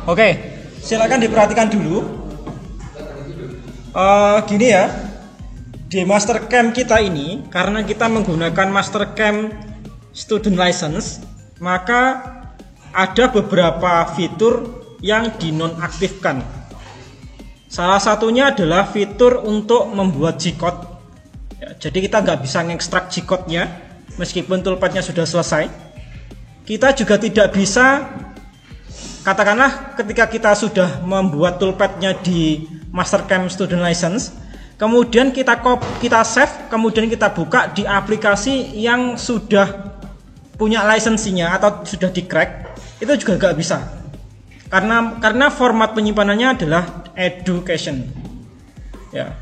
Oke, silakan diperhatikan dulu. Gini ya, di Mastercam kita ini, karena kita menggunakan Mastercam Student License, maka ada beberapa fitur yang dinonaktifkan. Salah satunya adalah fitur untuk membuat G-code. Ya, jadi kita nggak bisa ngekstrak G-code-nya meskipun toolpad-nya sudah selesai. Kita juga tidak bisa, katakanlah ketika kita sudah membuat toolpad-nya di Mastercam Student License, kemudian kita save, kemudian kita buka di aplikasi yang sudah punya lisensinya atau sudah di crack, itu juga nggak bisa. Karena format penyimpanannya adalah education. Ya.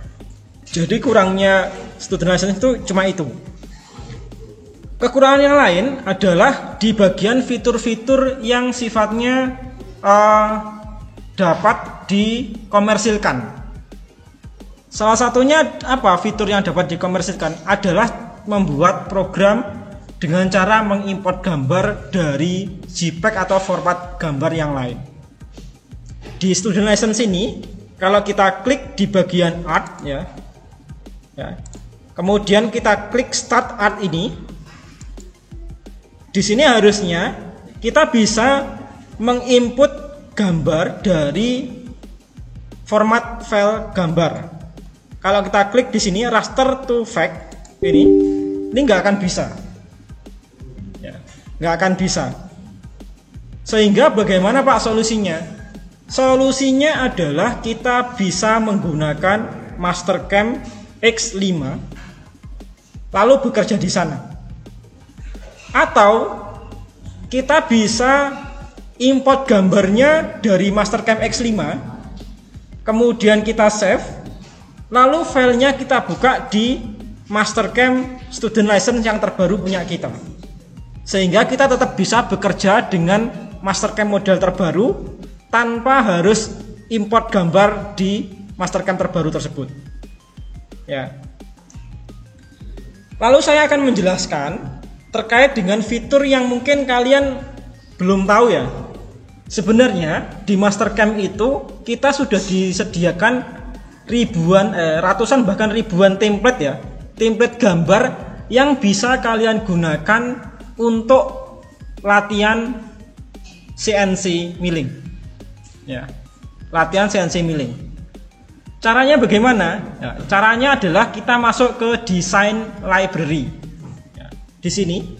Jadi kurangnya student license itu cuma itu. Kekurangan yang lain adalah di bagian fitur-fitur yang sifatnya dapat dikomersilkan. Salah satunya apa fitur yang dapat dikomersilkan adalah membuat program dengan cara mengimport gambar dari JPEG atau format gambar yang lain. Di student license ini, kalau kita klik di bagian art ya, kemudian kita klik start art ini, di sini harusnya kita bisa menginput gambar dari format file gambar. Kalau kita klik di sini raster to fact ini nggak akan bisa, nggak akan bisa. Sehingga bagaimana Pak solusinya? Solusinya adalah kita bisa menggunakan Mastercam X5 lalu bekerja di sana. Atau kita bisa import gambarnya dari Mastercam X5, kemudian kita save, lalu filenya kita buka di Mastercam Student License yang terbaru punya kita. Sehingga kita tetap bisa bekerja dengan Mastercam model terbaru tanpa harus import gambar di Mastercam terbaru tersebut. Ya. Lalu saya akan menjelaskan terkait dengan fitur yang mungkin kalian belum tahu ya. Sebenarnya di Mastercam itu kita sudah disediakan ratusan bahkan ribuan template ya. Template gambar yang bisa kalian gunakan untuk latihan CNC milling. Ya, latihan CNC milling. Caranya bagaimana? Ya, caranya adalah kita masuk ke design library. Ya, di sini,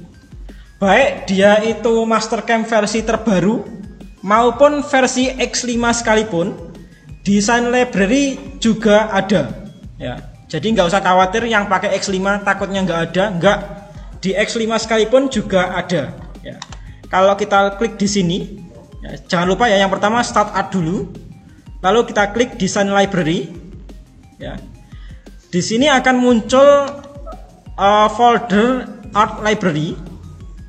baik dia itu Mastercam versi terbaru maupun versi X5 sekalipun, design library juga ada. Ya, jadi nggak usah khawatir yang pakai X5 takutnya nggak ada, nggak. Di X5 sekalipun juga ada. Ya. Kalau kita klik di sini, ya, jangan lupa ya yang pertama start art dulu, lalu kita klik design library. Ya. Di sini akan muncul folder art library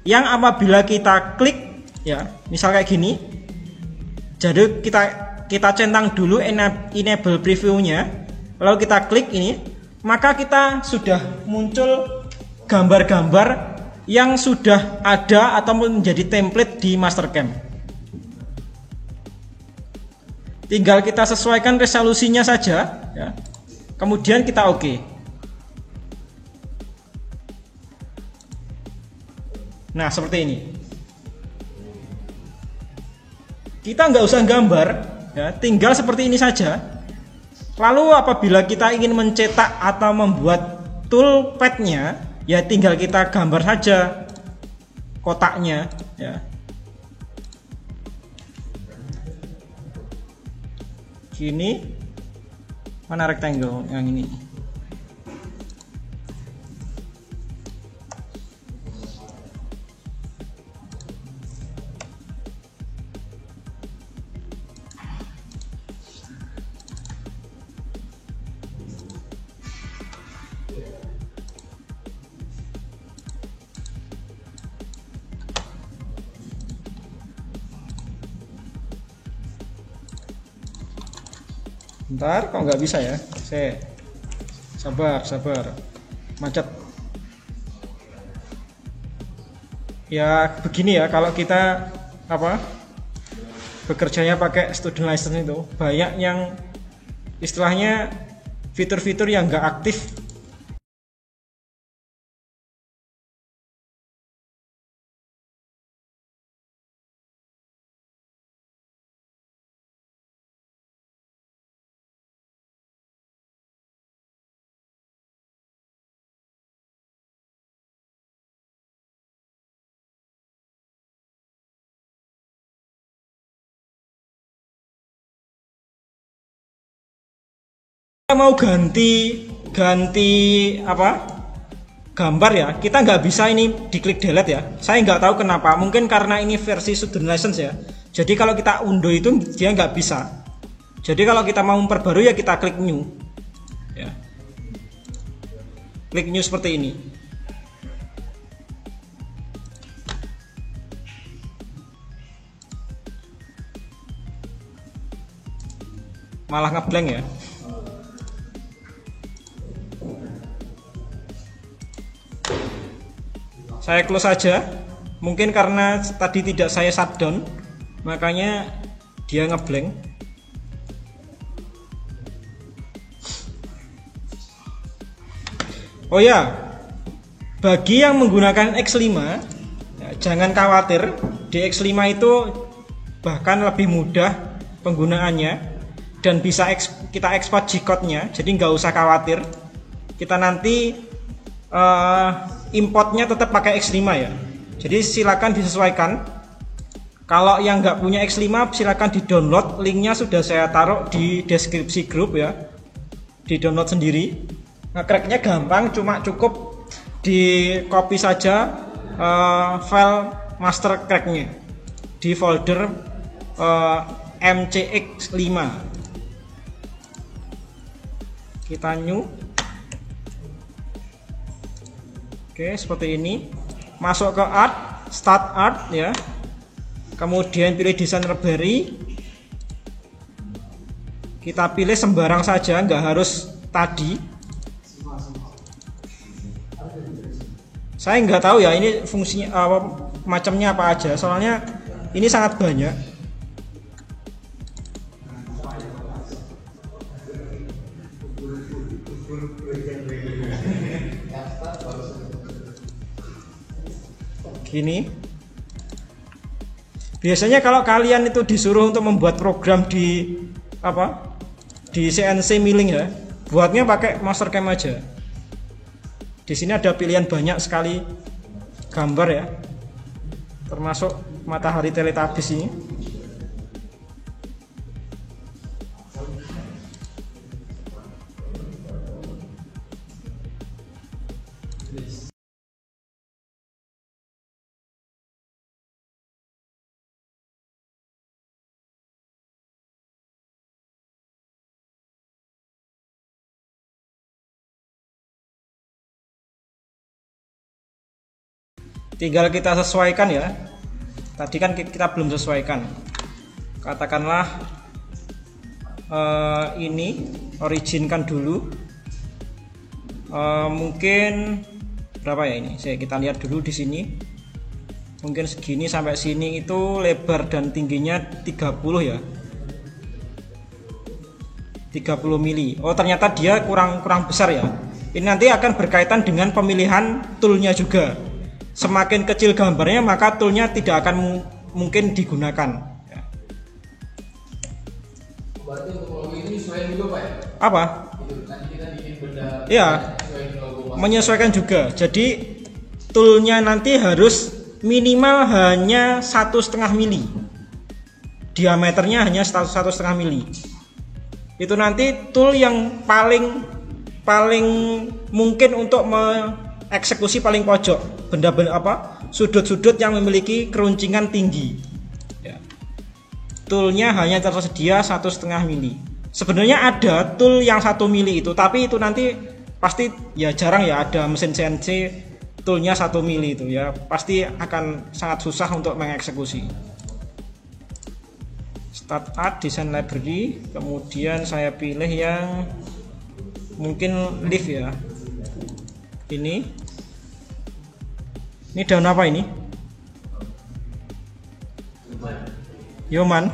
yang apabila kita klik, ya, misal kayak gini, jadi kita centang dulu enable previewnya, lalu kita klik ini, maka kita sudah muncul gambar-gambar yang sudah ada atau menjadi template di Mastercam. Tinggal kita sesuaikan resolusinya saja, ya. Kemudian kita oke. Nah, seperti ini. Kita nggak usah gambar, ya, tinggal seperti ini saja. Lalu apabila kita ingin mencetak atau membuat toolpad-nya, ya tinggal kita gambar saja kotaknya, ya. Gini, mana rectangle yang ini? Bentar, kok nggak bisa ya? Sabar, macet. Ya begini ya, kalau kita bekerjanya pakai student license itu banyak yang istilahnya fitur-fitur yang nggak aktif. Kita mau ganti gambar ya, kita nggak bisa ini diklik delete ya. Saya nggak tahu kenapa, mungkin karena ini versi student license ya. Jadi kalau kita undo itu dia nggak bisa. Jadi kalau kita mau memperbarui ya kita klik new ya. Klik new seperti ini. Malah ngeblank ya. Saya close saja. Mungkin karena tadi tidak saya shutdown, makanya dia ngeblank. Oh ya, bagi yang menggunakan X5 ya, jangan khawatir. Di X5 itu bahkan lebih mudah penggunaannya dan bisa kita ekspor G-code-nya. Jadi nggak usah khawatir. Kita nanti importnya tetap pakai X5 ya. Jadi silakan disesuaikan. Kalau yang nggak punya X5 silakan di download. Linknya sudah saya taruh di deskripsi grup ya. Di download sendiri. Nge-cracknya gampang, cuma cukup di copy saja file master cracknya di folder MCX5. Kita new. Oke, seperti ini. Masuk ke art, start art ya. Kemudian pilih desain library. Kita pilih sembarang saja, nggak harus tadi. Saya nggak tahu ya ini fungsinya macamnya apa aja. Soalnya ini sangat banyak. Gini. Biasanya kalau kalian itu disuruh untuk membuat program di CNC milling ya, buatnya pakai Mastercam aja. Di sini ada pilihan banyak sekali gambar ya, termasuk matahari Teletubbies ini. Tinggal kita sesuaikan ya. Tadi kan kita belum sesuaikan. Katakanlah ini originkan dulu. Mungkin berapa ya ini? Kita lihat dulu di sini. Mungkin segini sampai sini itu lebar dan tingginya 30 ya. 30 mili. Oh, ternyata dia kurang besar ya. Ini nanti akan berkaitan dengan pemilihan toolnya juga. Semakin kecil gambarnya maka toolnya tidak akan mungkin digunakan. Berarti untuk logo itu disesuaikan juga Pak ya? Apa? Itu nanti kita bikin benda. Ya, menyesuaikan juga. Jadi toolnya nanti harus minimal hanya 1,5 mili. Diameternya hanya 1,5 mili. Itu nanti tool yang paling mungkin untuk eksekusi paling pojok, benda-benda sudut-sudut yang memiliki keruncingan tinggi ya. Toolnya hanya tersedia 1,5 mili. Sebenarnya ada tool yang 1 mili itu, tapi itu nanti pasti ya jarang ya ada mesin CNC toolnya 1 mili itu ya, pasti akan sangat susah untuk mengeksekusi. Start art, design library, kemudian saya pilih yang mungkin leaf ya. Ini daun apa ini? Yoman.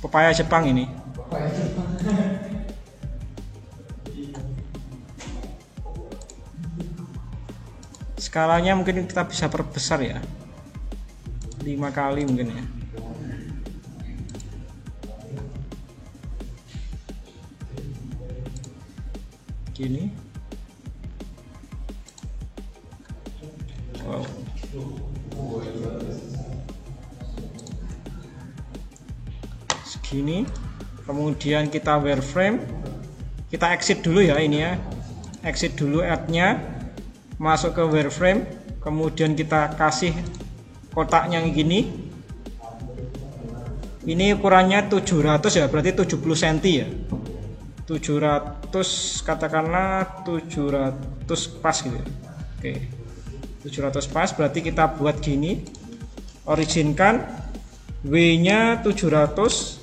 Pepaya Jepang ini. Skalanya mungkin kita bisa perbesar ya, 5 kali mungkin ya. Gini. Wow. Segini. Kemudian kita wireframe, kita exit dulu ya ini ya, exit dulu add-nya, masuk ke wireframe, kemudian kita kasih kotaknya yang gini. Ini ukurannya 700 ya, berarti 70 cm ya, 700 katakanlah 700 pas gitu ya. Oke, 700 pas, berarti kita buat gini, originkan, W nya 700.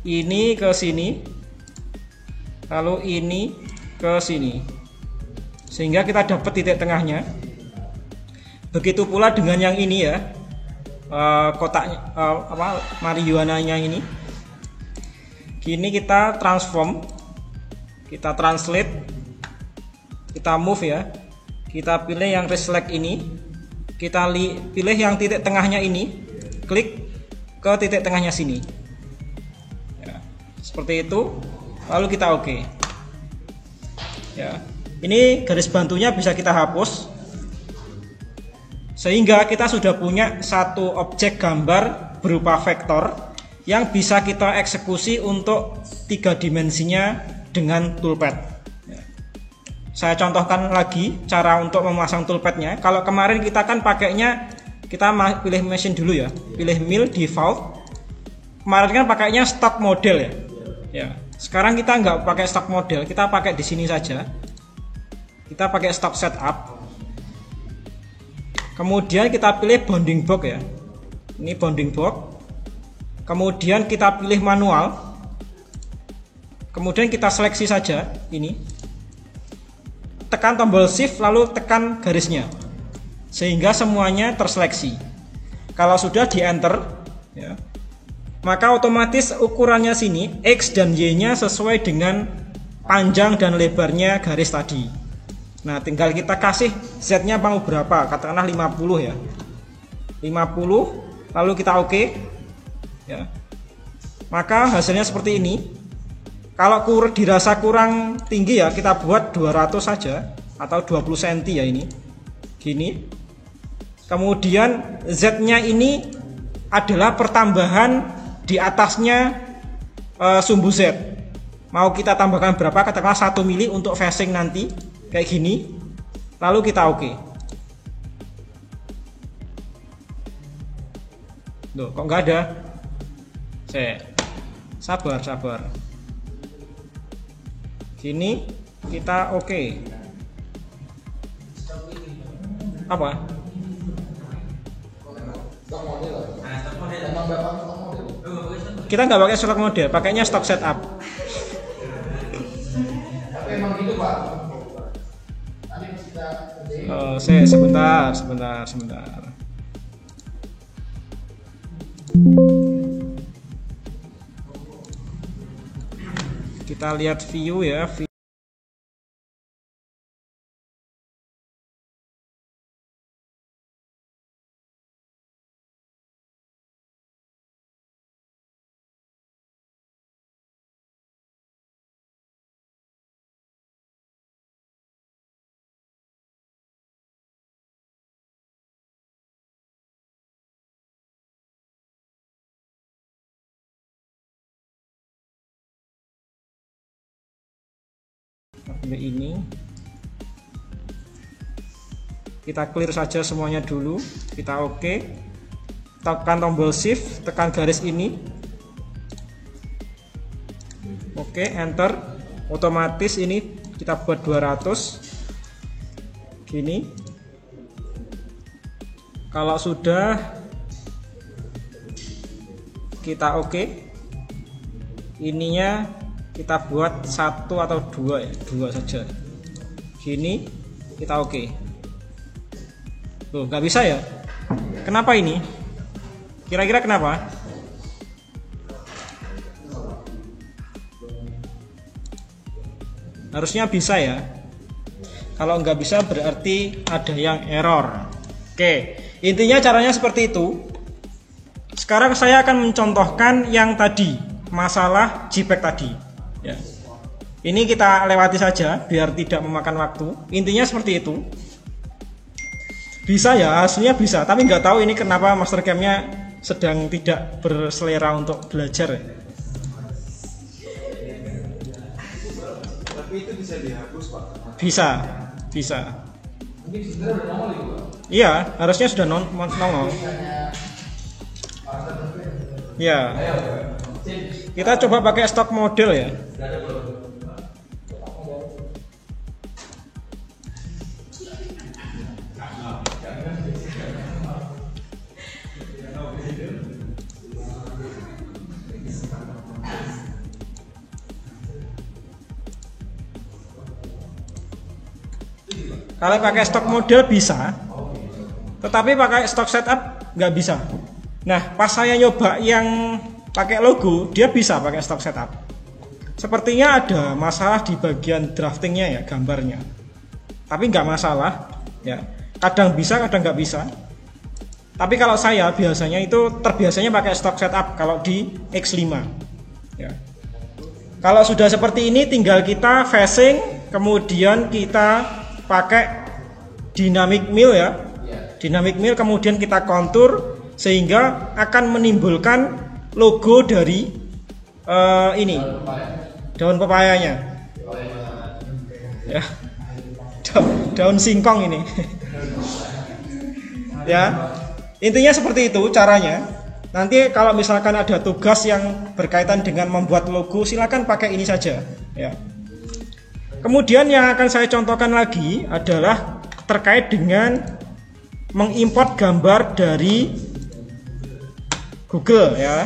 Ini ke sini, lalu ini ke sini, sehingga kita dapat titik tengahnya. Begitu pula dengan yang ini ya, kotaknya marijuananya ini. Gini kita transform, kita translate, kita move ya, kita pilih yang reselect ini, kita pilih yang titik tengahnya ini, klik ke titik tengahnya sini. Seperti itu, lalu kita oke. Ya, ini garis bantunya bisa kita hapus, sehingga kita sudah punya satu objek gambar berupa vektor yang bisa kita eksekusi untuk 3 dimensinya dengan toolpad. Ya. Saya contohkan lagi cara untuk memasang toolpadnya. Kalau kemarin kita kan pakainya, kita pilih mesin dulu ya, pilih mill default. Kemarin kan pakainya stock model ya. Ya, sekarang kita nggak pakai stock model, kita pakai di sini saja. Kita pakai stock setup. Kemudian kita pilih bounding box ya. Ini bounding box. Kemudian kita pilih manual. Kemudian kita seleksi saja ini. Tekan tombol shift lalu tekan garisnya. Sehingga semuanya terseleksi. Kalau sudah di enter ya, maka otomatis ukurannya sini X dan Y nya sesuai dengan panjang dan lebarnya garis tadi. Nah, tinggal kita kasih Z nya mau berapa, katakanlah 50 ya, 50, lalu kita oke ya. Maka hasilnya seperti ini. Kalau dirasa kurang tinggi ya, kita buat 200 saja atau 20 cm ya, ini gini. Kemudian Z nya ini adalah pertambahan di atasnya sumbu Z. Mau kita tambahkan berapa, katakanlah 1 mili untuk facing nanti kayak gini, lalu kita oke. Loh, kok nggak ada? Sabar. Gini kita oke. Apa? Kita nggak pakai stock model, pakainya stock setup. Tapi emang gitu Pak. Sebentar. Kita lihat view ya. Pilih ini, kita clear saja semuanya dulu, kita oke. Tekan tombol shift, tekan garis ini, oke, enter. Otomatis ini kita buat 200. Gini. Kalau sudah kita oke. Ininya kita buat 1 atau 2 ya, 2 saja. Gini kita oke. Loh, nggak bisa ya? Kenapa ini? Kira-kira kenapa? Harusnya bisa ya. Kalau nggak bisa berarti ada yang error. Oke, intinya caranya seperti itu. Sekarang saya akan mencontohkan yang tadi, masalah JPEG tadi ya. Ini kita lewati saja biar tidak memakan waktu. Intinya seperti itu. Bisa ya, hasilnya bisa, tapi nggak tahu ini kenapa Mastercam-nya sedang tidak berselera untuk belajar. Tapi itu bisa dihapus, Pak. Bisa. Mungkin sebenarnya udah nongol ya, Pak. Iya, harusnya sudah nongol. Ya. Kita coba pakai stok model ya. Kalau pakai stok model bisa, tetapi pakai stok setup nggak bisa. Nah, pas saya nyoba yang pakai logo, dia bisa pakai stok setup. Sepertinya ada masalah di bagian draftingnya ya, gambarnya. Tapi nggak masalah, ya. Kadang bisa, kadang nggak bisa. Tapi kalau saya biasanya itu terbiasanya pakai stok setup kalau di X5. Ya. Kalau sudah seperti ini, tinggal kita facing, kemudian kita pakai dynamic mill ya, dynamic mill, kemudian kita kontur sehingga akan menimbulkan logo dari ini daun pepayanya ya, daun singkong ini ya. Intinya seperti itu caranya. Nanti kalau misalkan ada tugas yang berkaitan dengan membuat logo, silakan pakai ini saja ya. Kemudian yang akan saya contohkan lagi adalah terkait dengan mengimport gambar dari Google ya.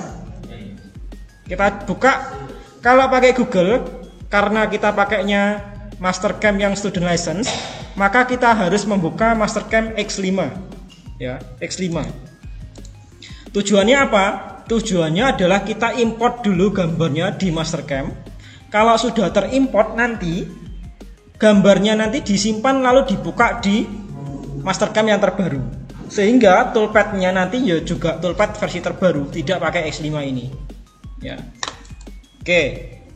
Kita buka, kalau pakai Google, karena kita pakainya Mastercam yang student license, maka kita harus membuka Mastercam X5 ya, X5. Tujuannya apa? Tujuannya adalah kita import dulu gambarnya di Mastercam. Kalau sudah terimport, nanti gambarnya nanti disimpan lalu dibuka di Mastercam yang terbaru, sehingga toolpad-nya nanti ya juga toolpad versi terbaru, tidak pakai X5 ini ya. Oke,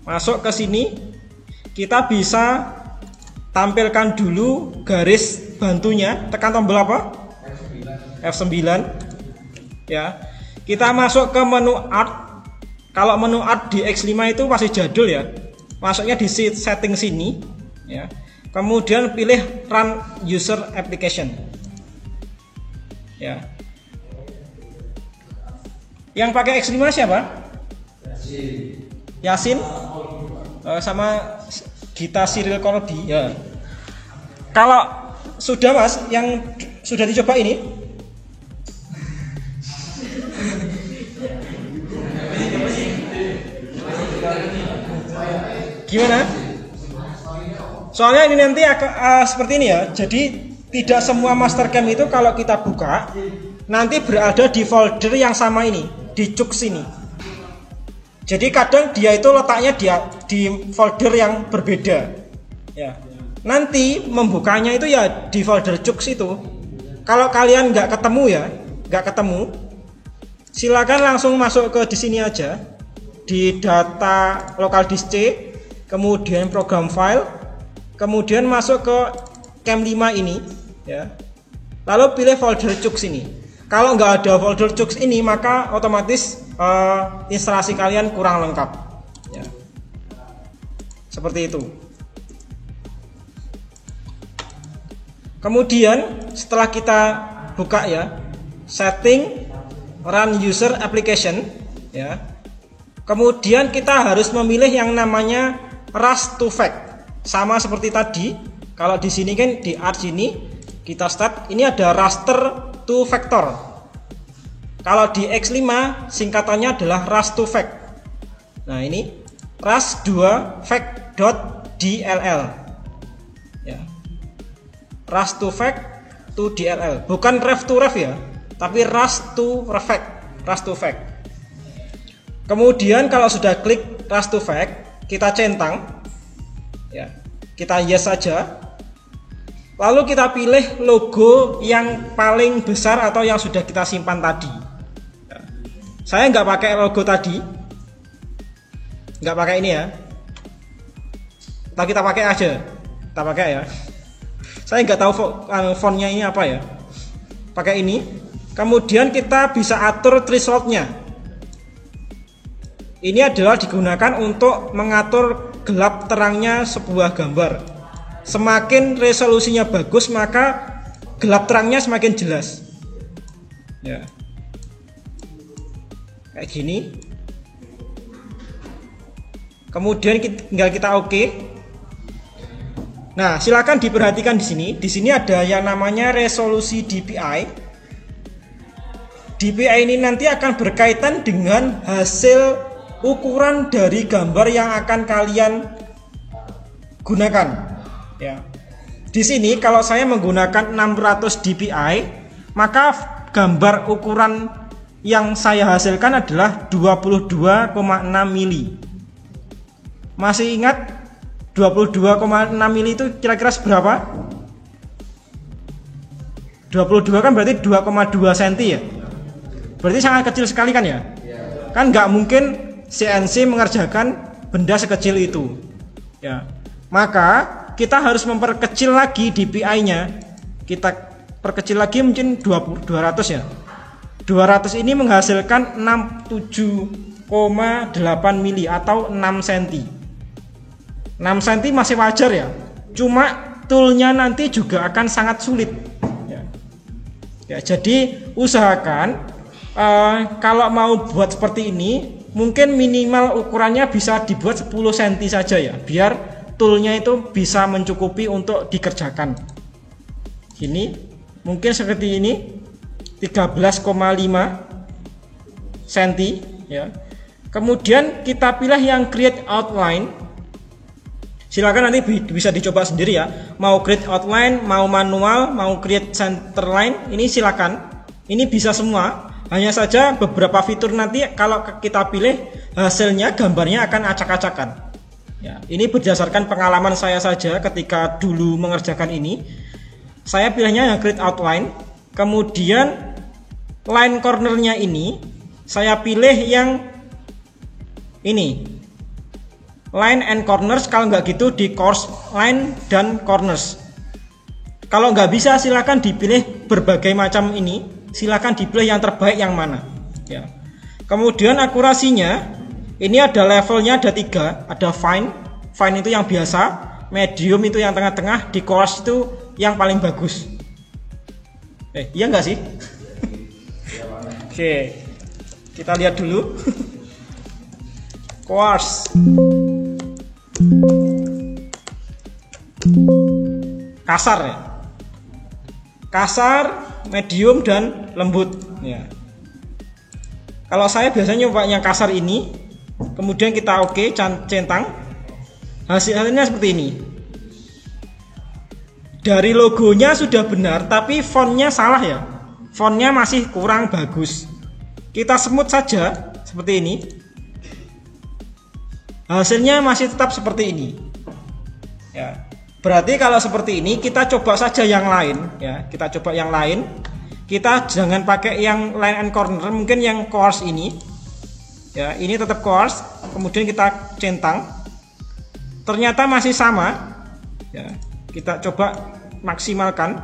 masuk ke sini, kita bisa tampilkan dulu garis bantunya, tekan tombol apa? F9 ya. Kita masuk ke menu art. Kalau menu art di X5 itu masih jadul ya, masuknya di setting sini ya. Kemudian pilih run user application ya. Yang pakai X5 siapa? Yasin sama Gita Cyril Korodi ya. Kalau sudah Mas, yang sudah dicoba ini gimana? Soalnya ini nanti seperti ini ya. Jadi tidak semua Mastercam itu kalau kita buka nanti berada di folder yang sama ini, di cuk sini. Jadi kadang dia itu letaknya di folder yang berbeda. Ya. Nanti membukanya itu ya di folder cuk itu. Kalau kalian nggak ketemu, silakan langsung masuk ke di sini aja, di data local disk C, kemudian program file, kemudian masuk ke Cam 5 ini ya. Lalu pilih folder cux ini. Kalau nggak ada folder cux ini, maka otomatis instalasi kalian kurang lengkap ya. Seperti itu. Kemudian setelah kita buka ya, setting run user application ya. Kemudian kita harus memilih yang namanya Rush to Fact. Sama seperti tadi, kalau di sini kan di art sini Kita start. Ini ada raster to vector. Kalau di X5 singkatannya adalah ras2vec. Nah, ini ras2vec.dll. Ya. Ras2vec to DLL. Bukan ref to ref ya, tapi ras2vec. Kemudian kalau sudah klik ras2vec, kita centang. Ya. Kita yes saja. Lalu kita pilih logo yang paling besar atau yang sudah kita simpan tadi. Ya. Saya nggak pakai logo tadi, nggak pakai ini ya. Atau kita pakai aja, kita pakai ya. Saya nggak tahu fontnya ini apa ya. Pakai ini. Kemudian kita bisa atur thresholdnya. Ini adalah digunakan untuk mengatur gelap terangnya sebuah gambar. Semakin resolusinya bagus, maka gelap terangnya semakin jelas. Ya. Kayak gini. Kemudian tinggal kita oke. Nah, silakan diperhatikan di sini. Di sini ada yang namanya resolusi DPI. DPI ini nanti akan berkaitan dengan hasil ukuran dari gambar yang akan kalian gunakan. Ya. Di sini kalau saya menggunakan 600 dpi, maka gambar ukuran yang saya hasilkan adalah 22,6 mili. Masih ingat 22,6 mili itu kira-kira seberapa? 22 kan berarti 2,2 cm ya. Berarti sangat kecil sekali kan ya? Kan nggak mungkin CNC mengerjakan benda sekecil itu. Ya. Maka kita harus memperkecil lagi DPI-nya. Kita perkecil lagi mungkin 200 ya. 200 ini menghasilkan 67,8 mili atau 6 cm. 6 cm masih wajar ya. Cuma toolnya nanti juga akan sangat sulit. Ya, jadi usahakan kalau mau buat seperti ini, mungkin minimal ukurannya bisa dibuat 10 cm saja ya, biar toolnya itu bisa mencukupi untuk dikerjakan. Ini mungkin seperti ini 13,5 cm ya. Kemudian kita pilih yang create outline. Silakan nanti bisa dicoba sendiri ya. Mau create outline, mau manual, mau create center line, ini silakan. Ini bisa semua. Hanya saja beberapa fitur nanti kalau kita pilih, hasilnya gambarnya akan acak-acakan. Ya, ini berdasarkan pengalaman saya saja ketika dulu mengerjakan ini. Saya pilihnya yang create outline. Kemudian line cornernya ini saya pilih yang ini, line and corners. Kalau nggak gitu di course line dan corners. Kalau nggak bisa silakan dipilih berbagai macam ini. Silakan dipilih yang terbaik yang mana. Ya. Kemudian akurasinya. Ini ada levelnya, ada 3, ada fine itu yang biasa, medium itu yang tengah-tengah, di coarse itu yang paling bagus. Iya nggak sih? Oke, kita lihat dulu. Coarse, kasar ya, kasar, medium dan lembut. Ya. Kalau saya biasanya nyoba yang kasar ini. Kemudian kita oke, centang. Hasilnya seperti ini. Dari logonya sudah benar, tapi fontnya salah ya. Fontnya masih kurang bagus. Kita semut saja seperti ini. Hasilnya masih tetap seperti ini. Ya. Berarti kalau seperti ini kita coba saja yang lain ya. Kita coba yang lain. Kita jangan pakai yang line and corner, mungkin yang coarse ini. Ya, ini tetap coarse, kemudian kita centang. Ternyata masih sama. Ya, kita coba maksimalkan.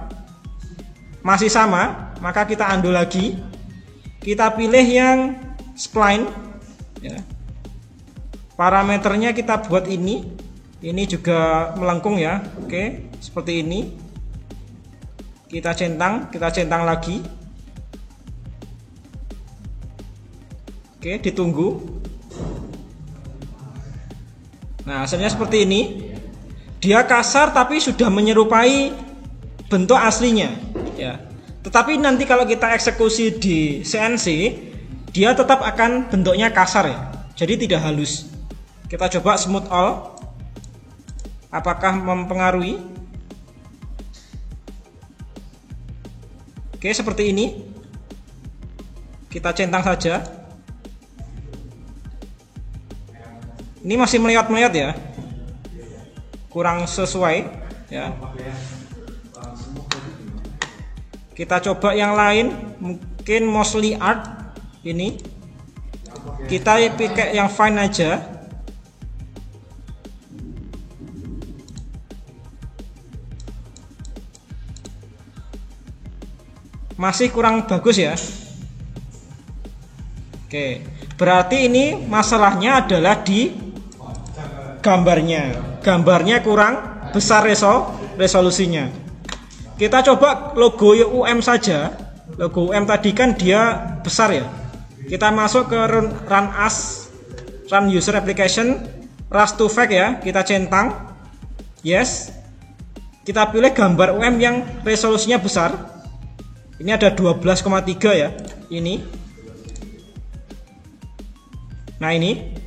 Masih sama, maka kita undo lagi. Kita pilih yang spline. Ya. Parameternya kita buat ini. Ini juga melengkung ya. Oke, seperti ini. Kita centang lagi. Oke, ditunggu. Nah, hasilnya seperti ini. Dia kasar tapi sudah menyerupai bentuk aslinya ya. Tetapi nanti kalau kita eksekusi di CNC, dia tetap akan bentuknya kasar ya. Jadi tidak halus. Kita coba smooth all. Apakah mempengaruhi? Oke, seperti ini. Kita centang saja. Ini masih melihat-melihat ya. Kurang sesuai ya. Kita coba yang lain, mungkin mostly art ini. Kita pakai yang fine aja. Masih kurang bagus ya. Oke, berarti ini masalahnya adalah di gambarnya. Gambarnya kurang besar resolusinya. Kita coba logo UM saja. Logo UM tadi kan dia besar ya. Kita masuk ke run user application, rush to fact ya. Kita centang. Yes. Kita pilih gambar UM yang resolusinya besar. Ini ada 12,3 ya. Ini. Nah, ini.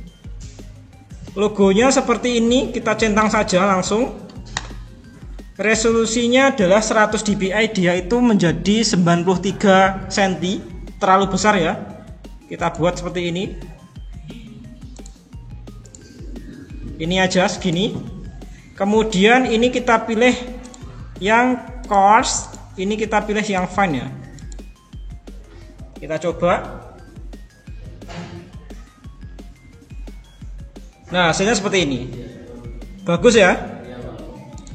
Logonya seperti ini, kita centang saja langsung. Resolusinya adalah 100 dpi, dia itu menjadi 93 cm, terlalu besar ya. Kita buat seperti ini. Ini aja segini. Kemudian ini kita pilih yang coarse, ini kita pilih yang fine ya. Kita coba. Nah, hasilnya seperti ini. Bagus ya.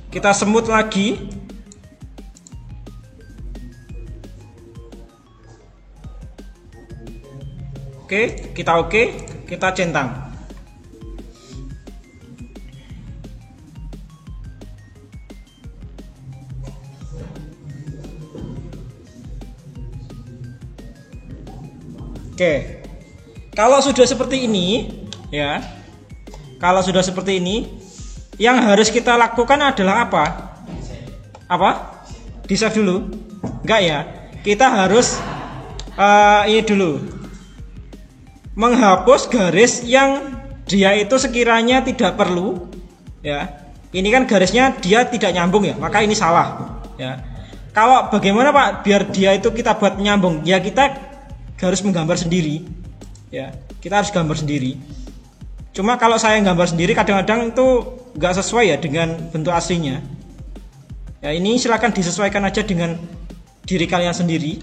Kita semut lagi. Oke, kita centang. Oke. Kalau sudah seperti ini, ya. Kalau sudah seperti ini, yang harus kita lakukan adalah apa? Apa? Di save dulu? Enggak ya. Kita harus ini dulu. Menghapus garis yang dia itu sekiranya tidak perlu. Ya. Ini kan garisnya dia tidak nyambung ya. Maka ini salah. Ya. Kalau bagaimana Pak? Biar dia itu kita buat nyambung. Ya kita harus menggambar sendiri. Ya. Kita harus gambar sendiri. Cuma kalau saya gambar sendiri kadang-kadang itu nggak sesuai ya dengan bentuk aslinya. Ya ini silakan disesuaikan aja dengan diri kalian sendiri.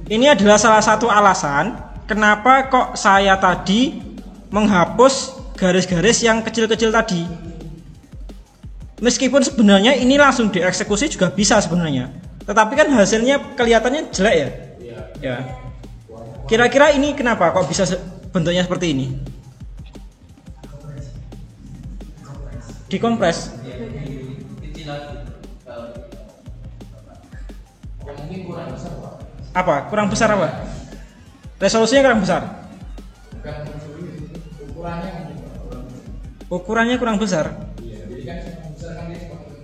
Ini adalah salah satu alasan kenapa kok saya tadi menghapus garis-garis yang kecil-kecil tadi. Meskipun sebenarnya ini langsung dieksekusi juga bisa sebenarnya, tetapi kan hasilnya kelihatannya jelek ya. Ya. Kira-kira ini kenapa kok bisa bentuknya seperti ini? Dikompres. Mungkin kurang besar, Pak. Apa? Kurang besar apa? Resolusinya kurang besar. Ukurannya kurang besar. Iya, jadi kan semakin besar kan dia semakin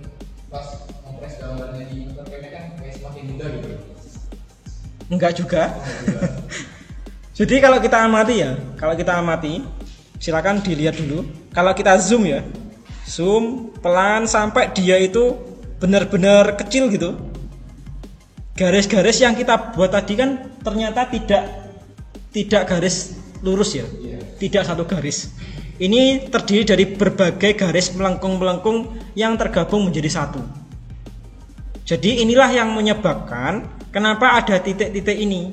pas kompres gambarnya di intercamnya kan kayak semakin mudah gitu. Enggak juga. Jadi kalau kita amati, silakan dilihat dulu. Kalau kita zoom ya, zoom pelan sampai dia itu benar-benar kecil gitu. Garis-garis yang kita buat tadi kan ternyata tidak garis lurus ya, tidak satu garis. Ini terdiri dari berbagai garis melengkung-melengkung yang tergabung menjadi satu. Jadi inilah yang menyebabkan kenapa ada titik-titik ini.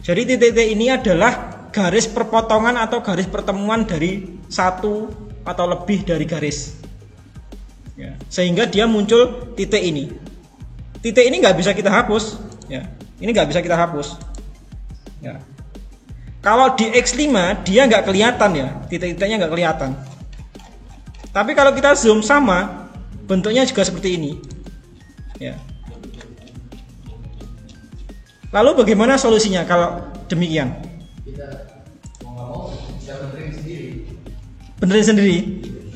Jadi titik-titik ini adalah garis perpotongan atau garis pertemuan dari satu atau lebih dari garis. Ya, sehingga dia muncul titik ini. Titik ini nggak bisa kita hapus. Ya, ini nggak bisa kita hapus. Ya. Kalau di X5 dia nggak kelihatan ya, titik-titiknya nggak kelihatan. Tapi kalau kita zoom sama, bentuknya juga seperti ini. Ya. Lalu bagaimana solusinya kalau demikian? Kita mau nggak mau bisa benerin sendiri. Benerin sendiri.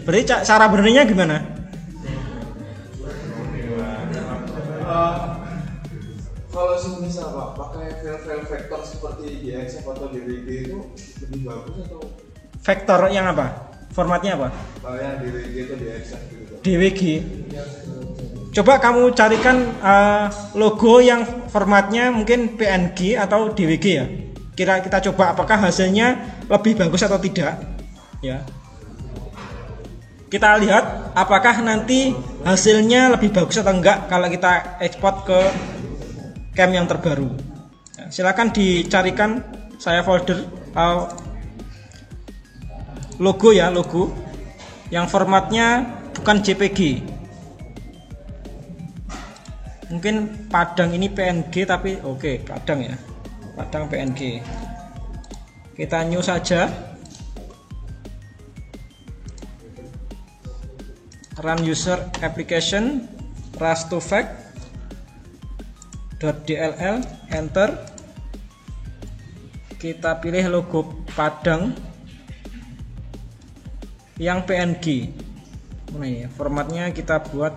Berarti cara benerinnya gimana? Kalau misal Pak pakai file-file vektor seperti DXF atau DWG itu lebih bagus atau Vektor yang apa? Formatnya apa? kalau yang DWG atau DXF gitu Pak? DWG. Coba kamu carikan logo yang formatnya mungkin PNG atau DWG ya. Kita coba apakah hasilnya lebih bagus atau tidak. Ya. Kita lihat apakah nanti hasilnya lebih bagus atau enggak kalau kita ekspor ke cam yang terbaru. Ya, silakan dicarikan saya folder logo ya, logo yang formatnya bukan JPG. Mungkin Padang ini PNG tapi oke, Padang ya. Padang PNG. Kita new saja. Run user application rust2fact.dll, enter. Kita pilih logo Padang yang PNG. Nah, ini formatnya kita buat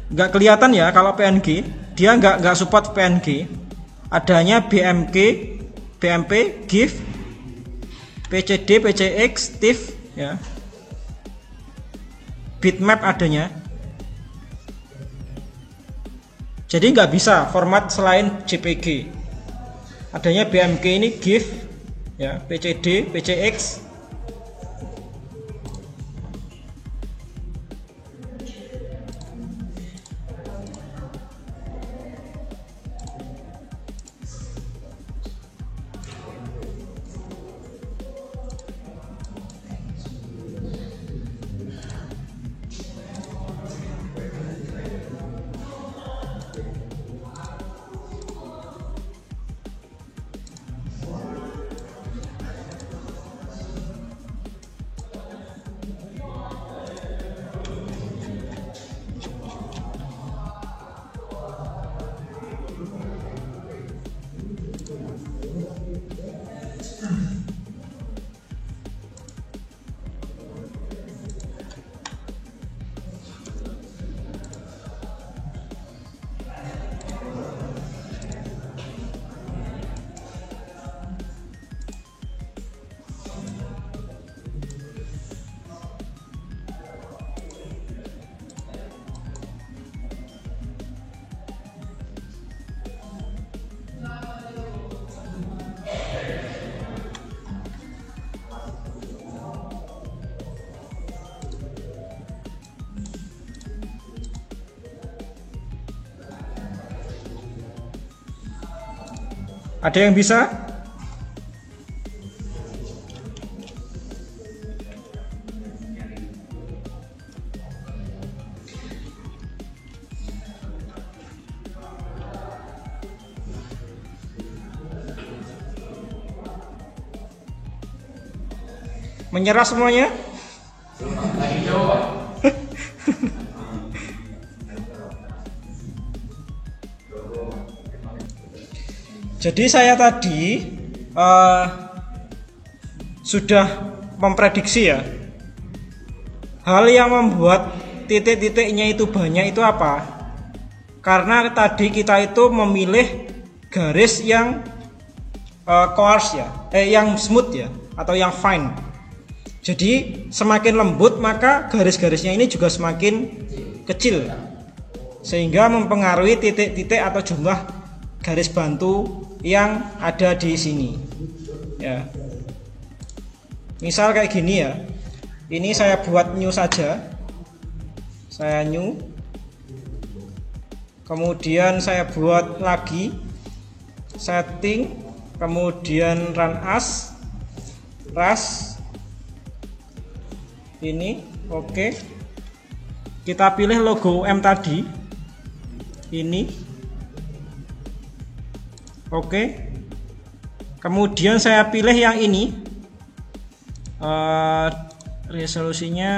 nggak kelihatan ya kalau PNG. Dia nggak support PNG, adanya BMP, GIF, PCD, PCX, TIFF ya. Bitmap adanya. Jadi nggak bisa format selain JPG. Adanya BMG ini GIF ya, PCD, PCX. Ada yang bisa? Menyerah semuanya? Lagi jawab. Jadi saya tadi sudah memprediksi ya, hal yang membuat titik-titiknya itu banyak itu apa? Karena tadi kita itu memilih garis yang coarse ya, yang smooth ya, atau yang fine. Jadi semakin lembut maka garis-garisnya ini juga semakin kecil, sehingga mempengaruhi titik-titik atau jumlah garis bantu yang ada di sini ya. Misal kayak gini ya, ini saya buat new saja, saya new, kemudian saya buat lagi setting, kemudian run as ras ini. Oke, kita pilih logo UM tadi ini. Oke, kemudian saya pilih yang ini, resolusinya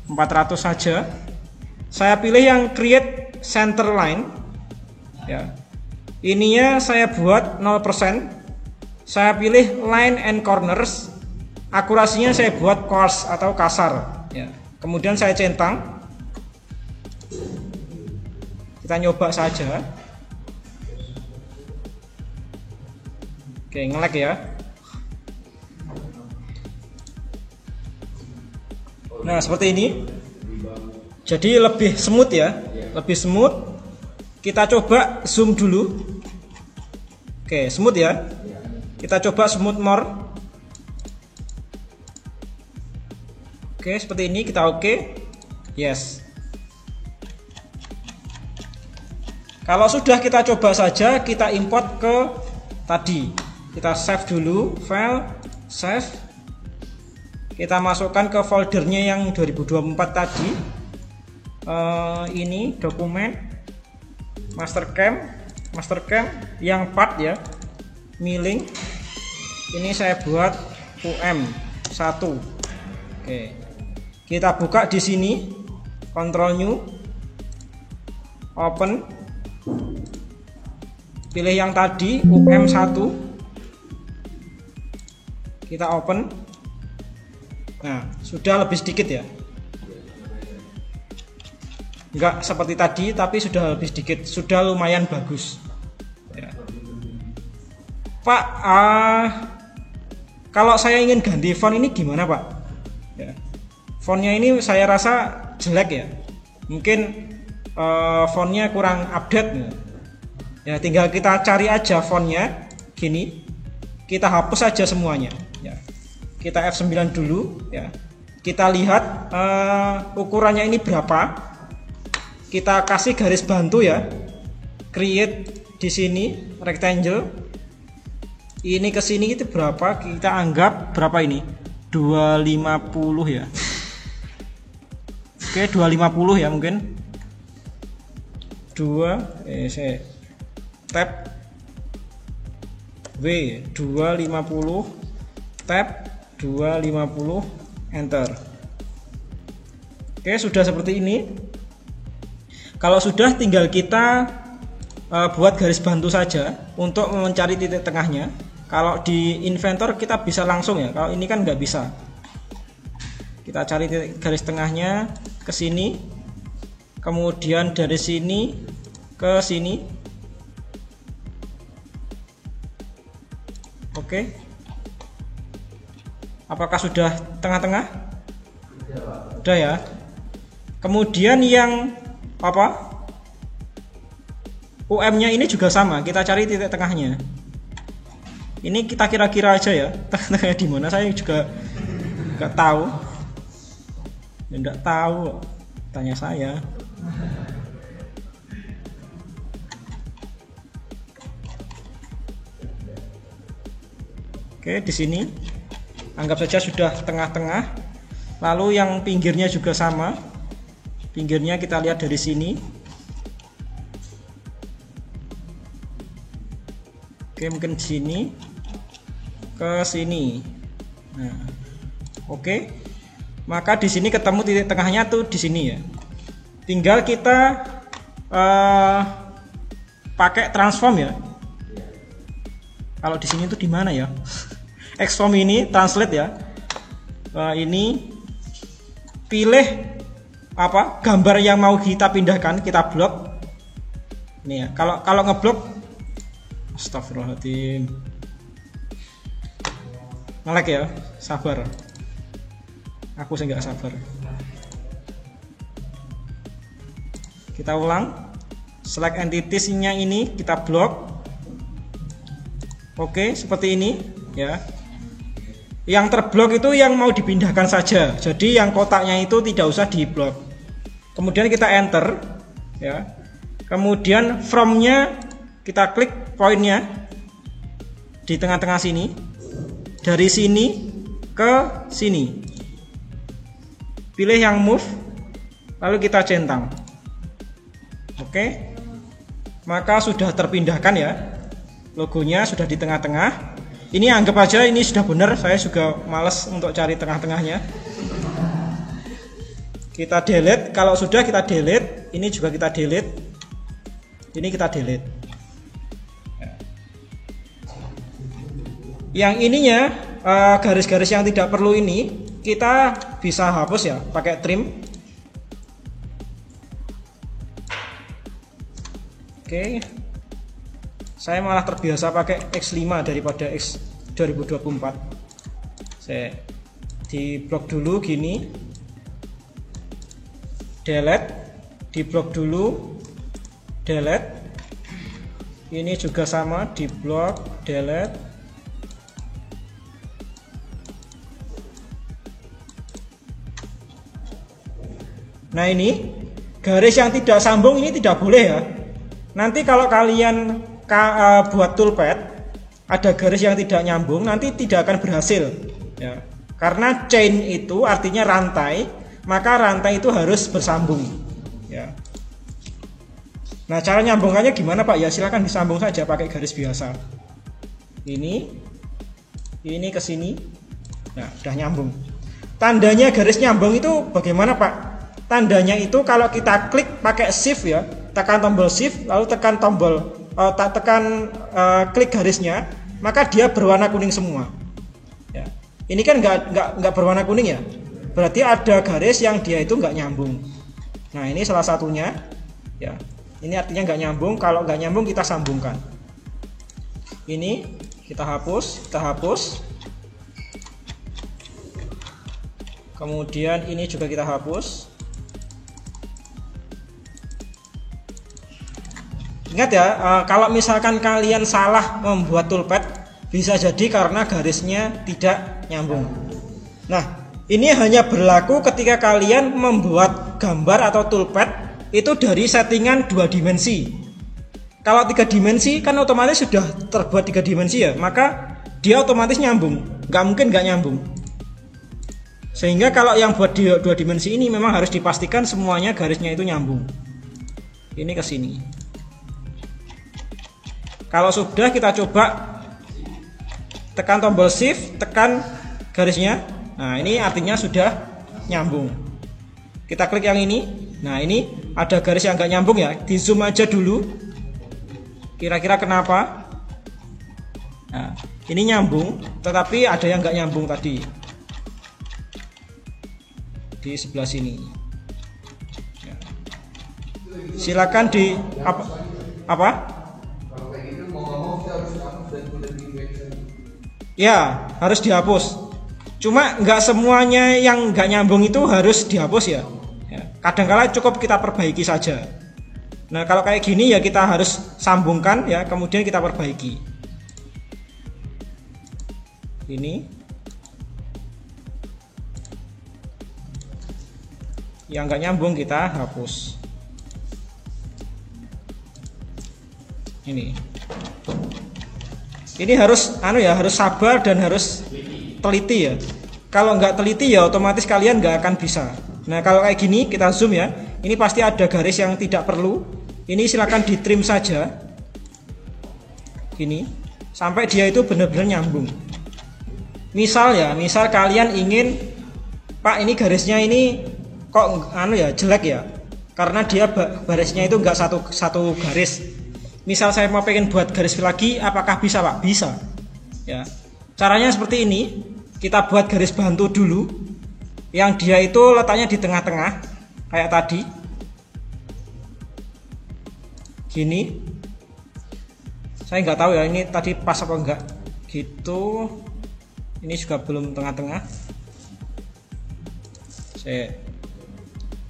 400 saja. Saya pilih yang create center line ya. Ininya saya buat 0%. Saya pilih line and corners. Akurasinya saya buat coarse atau kasar ya. Kemudian saya centang. Kita nyoba saja. Oke, nge-lag ya. Nah, seperti ini. Jadi lebih smooth ya, lebih smooth. Kita coba zoom dulu. Oke, smooth ya. Kita coba smooth more. Oke, seperti ini. Kita oke. Yes. Kalau sudah, kita coba saja kita import ke tadi. Kita save dulu, file, save. Kita masukkan ke foldernya yang 2024 tadi. Ini dokumen mastercam yang part ya, milling. Ini saya buat UM1. Oke. Kita buka di sini, Ctrl New, open. Pilih yang tadi UM1. Kita open. Nah, sudah lebih sedikit ya. Enggak seperti tadi, tapi sudah lebih sedikit, sudah lumayan bagus ya. Pak, kalau saya ingin ganti font ini gimana Pak ya? Fontnya ini saya rasa jelek ya, mungkin fontnya kurang update ya. Tinggal kita cari aja fontnya gini, kita hapus aja semuanya ya. Kita F9 dulu ya. Kita lihat ukurannya ini berapa. Kita kasih garis bantu ya. Create di sini rectangle. Ini ke sini itu berapa? Kita anggap berapa ini? 250 ya. Oke, 250 ya mungkin. Saya tab W 250 tab 250 enter. Oke, sudah seperti ini. Kalau sudah, tinggal kita buat garis bantu saja untuk mencari titik tengahnya. Kalau di inventor kita bisa langsung ya, kalau ini kan nggak bisa. Kita cari titik garis tengahnya ke sini, kemudian dari sini ke sini. Oke, apakah sudah tengah-tengah? Sudah ya. Kemudian yang UM-nya ini juga sama, kita cari titik tengahnya. Ini kita kira-kira aja ya, tengah-tengahnya di mana saya juga nggak tahu. Enggak tahu, tanya saya. Oke, di sini anggap saja sudah tengah-tengah. Lalu yang pinggirnya juga sama. Pinggirnya kita lihat dari sini. Oke, mungkin di sini ke sini. Nah, oke. Maka di sini ketemu titik tengahnya tuh di sini ya. Tinggal kita pakai transform ya. Kalau di sini tuh di mana ya? Xform ini translate ya. Ini pilih apa gambar yang mau kita pindahkan, kita blok. Ini ya. Kalau ngeblok, astagfirullahaladzim. Nge-lag ya, sabar. Aku sih nggak sabar. Kita ulang. Select entities-nya ini kita blok. Oke, seperti ini ya. Yang terblok itu yang mau dipindahkan saja. Jadi yang kotaknya itu tidak usah diblok. Kemudian kita enter ya. Kemudian from-nya kita klik poinnya di tengah-tengah sini. Dari sini ke sini. Pilih yang move, lalu kita centang. Oke, maka sudah terpindahkan ya. Logonya sudah di tengah-tengah. Ini anggap aja ini sudah benar. Saya juga males untuk cari tengah-tengahnya. Kita delete. Kalau sudah kita delete. Ini juga kita delete. Ini kita delete. Yang ininya garis-garis yang tidak perlu ini kita bisa hapus ya pakai trim. Oke. Saya malah terbiasa pakai X5 daripada X 2024. Saya di blok dulu gini. Delete, di blok dulu. Delete. Ini juga sama, di blok, delete. Nah, ini garis yang tidak sambung ini tidak boleh ya. Nanti kalau kalian buat toolpad ada garis yang tidak nyambung, nanti tidak akan berhasil ya. Karena chain itu artinya rantai, maka rantai itu harus bersambung ya. Nah, cara nyambungkannya gimana Pak? Ya silakan disambung saja pakai garis biasa. Ini ke sini. Nah, udah nyambung. Tandanya garis nyambung itu bagaimana Pak? Tandanya itu kalau kita klik pakai shift ya, tekan tombol shift lalu tekan tombol klik garisnya, maka dia berwarna kuning semua. Ya. Ini kan nggak berwarna kuning ya, berarti ada garis yang dia itu nggak nyambung. Nah, ini salah satunya. Ya, ini artinya nggak nyambung. Kalau nggak nyambung kita sambungkan. Ini kita hapus. Kemudian ini juga kita hapus. Ingat ya, kalau misalkan kalian salah membuat toolpad, bisa jadi karena garisnya tidak nyambung. Nah, ini hanya berlaku ketika kalian membuat gambar atau toolpad itu dari settingan 2 dimensi. Kalau 3 dimensi kan otomatis sudah terbuat 3 dimensi ya, maka dia otomatis nyambung. Nggak mungkin nggak nyambung. Sehingga kalau yang buat 2 dimensi ini memang harus dipastikan semuanya garisnya itu nyambung. Ini ke sini. Kalau sudah, kita coba tekan tombol shift, tekan garisnya. Nah, ini artinya sudah nyambung. Kita klik yang ini. Nah, ini ada garis yang nggak nyambung ya. Di zoom aja dulu. Kira-kira kenapa? Nah, ini nyambung, tetapi ada yang nggak nyambung tadi. Di sebelah sini. Ya. Silakan di apa? Ya, harus dihapus. Cuma nggak semuanya yang nggak nyambung itu harus dihapus ya. Kadang-kala cukup kita perbaiki saja. Nah, kalau kayak gini ya kita harus sambungkan ya, kemudian kita perbaiki. Ini. yang nggak nyambung kita hapus. Ini harus harus sabar dan harus teliti ya. Kalau nggak teliti ya otomatis kalian nggak akan bisa. Nah kalau kayak gini kita zoom ya, ini pasti ada garis yang tidak perlu. Ini silakan di trim saja, gini sampai dia itu benar-benar nyambung. Misal kalian ingin, Pak ini garisnya ini kok jelek ya, karena dia barisnya itu nggak satu garis. Misal saya mau pengen buat garis lagi, apakah bisa Pak? Bisa ya. Caranya seperti ini, kita buat garis bantu dulu yang dia itu letaknya di tengah-tengah kayak tadi gini. Saya nggak tahu ya ini tadi pas apa enggak gitu. Ini juga belum tengah-tengah.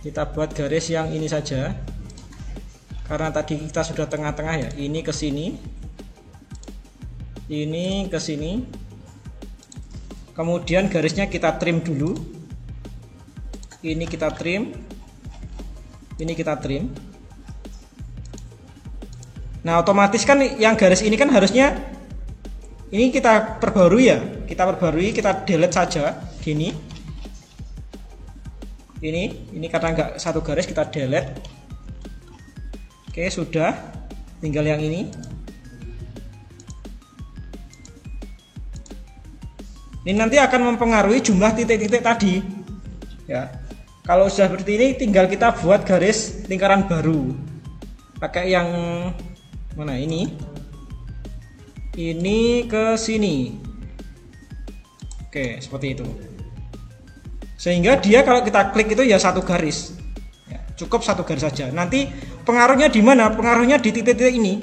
Kita buat garis yang ini saja karena tadi kita sudah tengah-tengah ya. Ini ke sini, ini ke sini. Kemudian garisnya kita trim dulu. Ini kita trim, ini kita trim. Nah otomatis kan yang garis ini kan harusnya ini kita perbarui ya, kita delete saja gini. Ini karena nggak satu garis kita delete. Oke sudah, tinggal yang ini. Ini nanti akan mempengaruhi jumlah titik-titik tadi ya. Kalau sudah seperti ini tinggal kita buat garis lingkaran baru pakai yang mana ini ke sini. Oke seperti itu, sehingga dia kalau kita klik itu ya satu garis ya, cukup satu garis saja. Nanti pengaruhnya di mana? Pengaruhnya di titik-titik ini.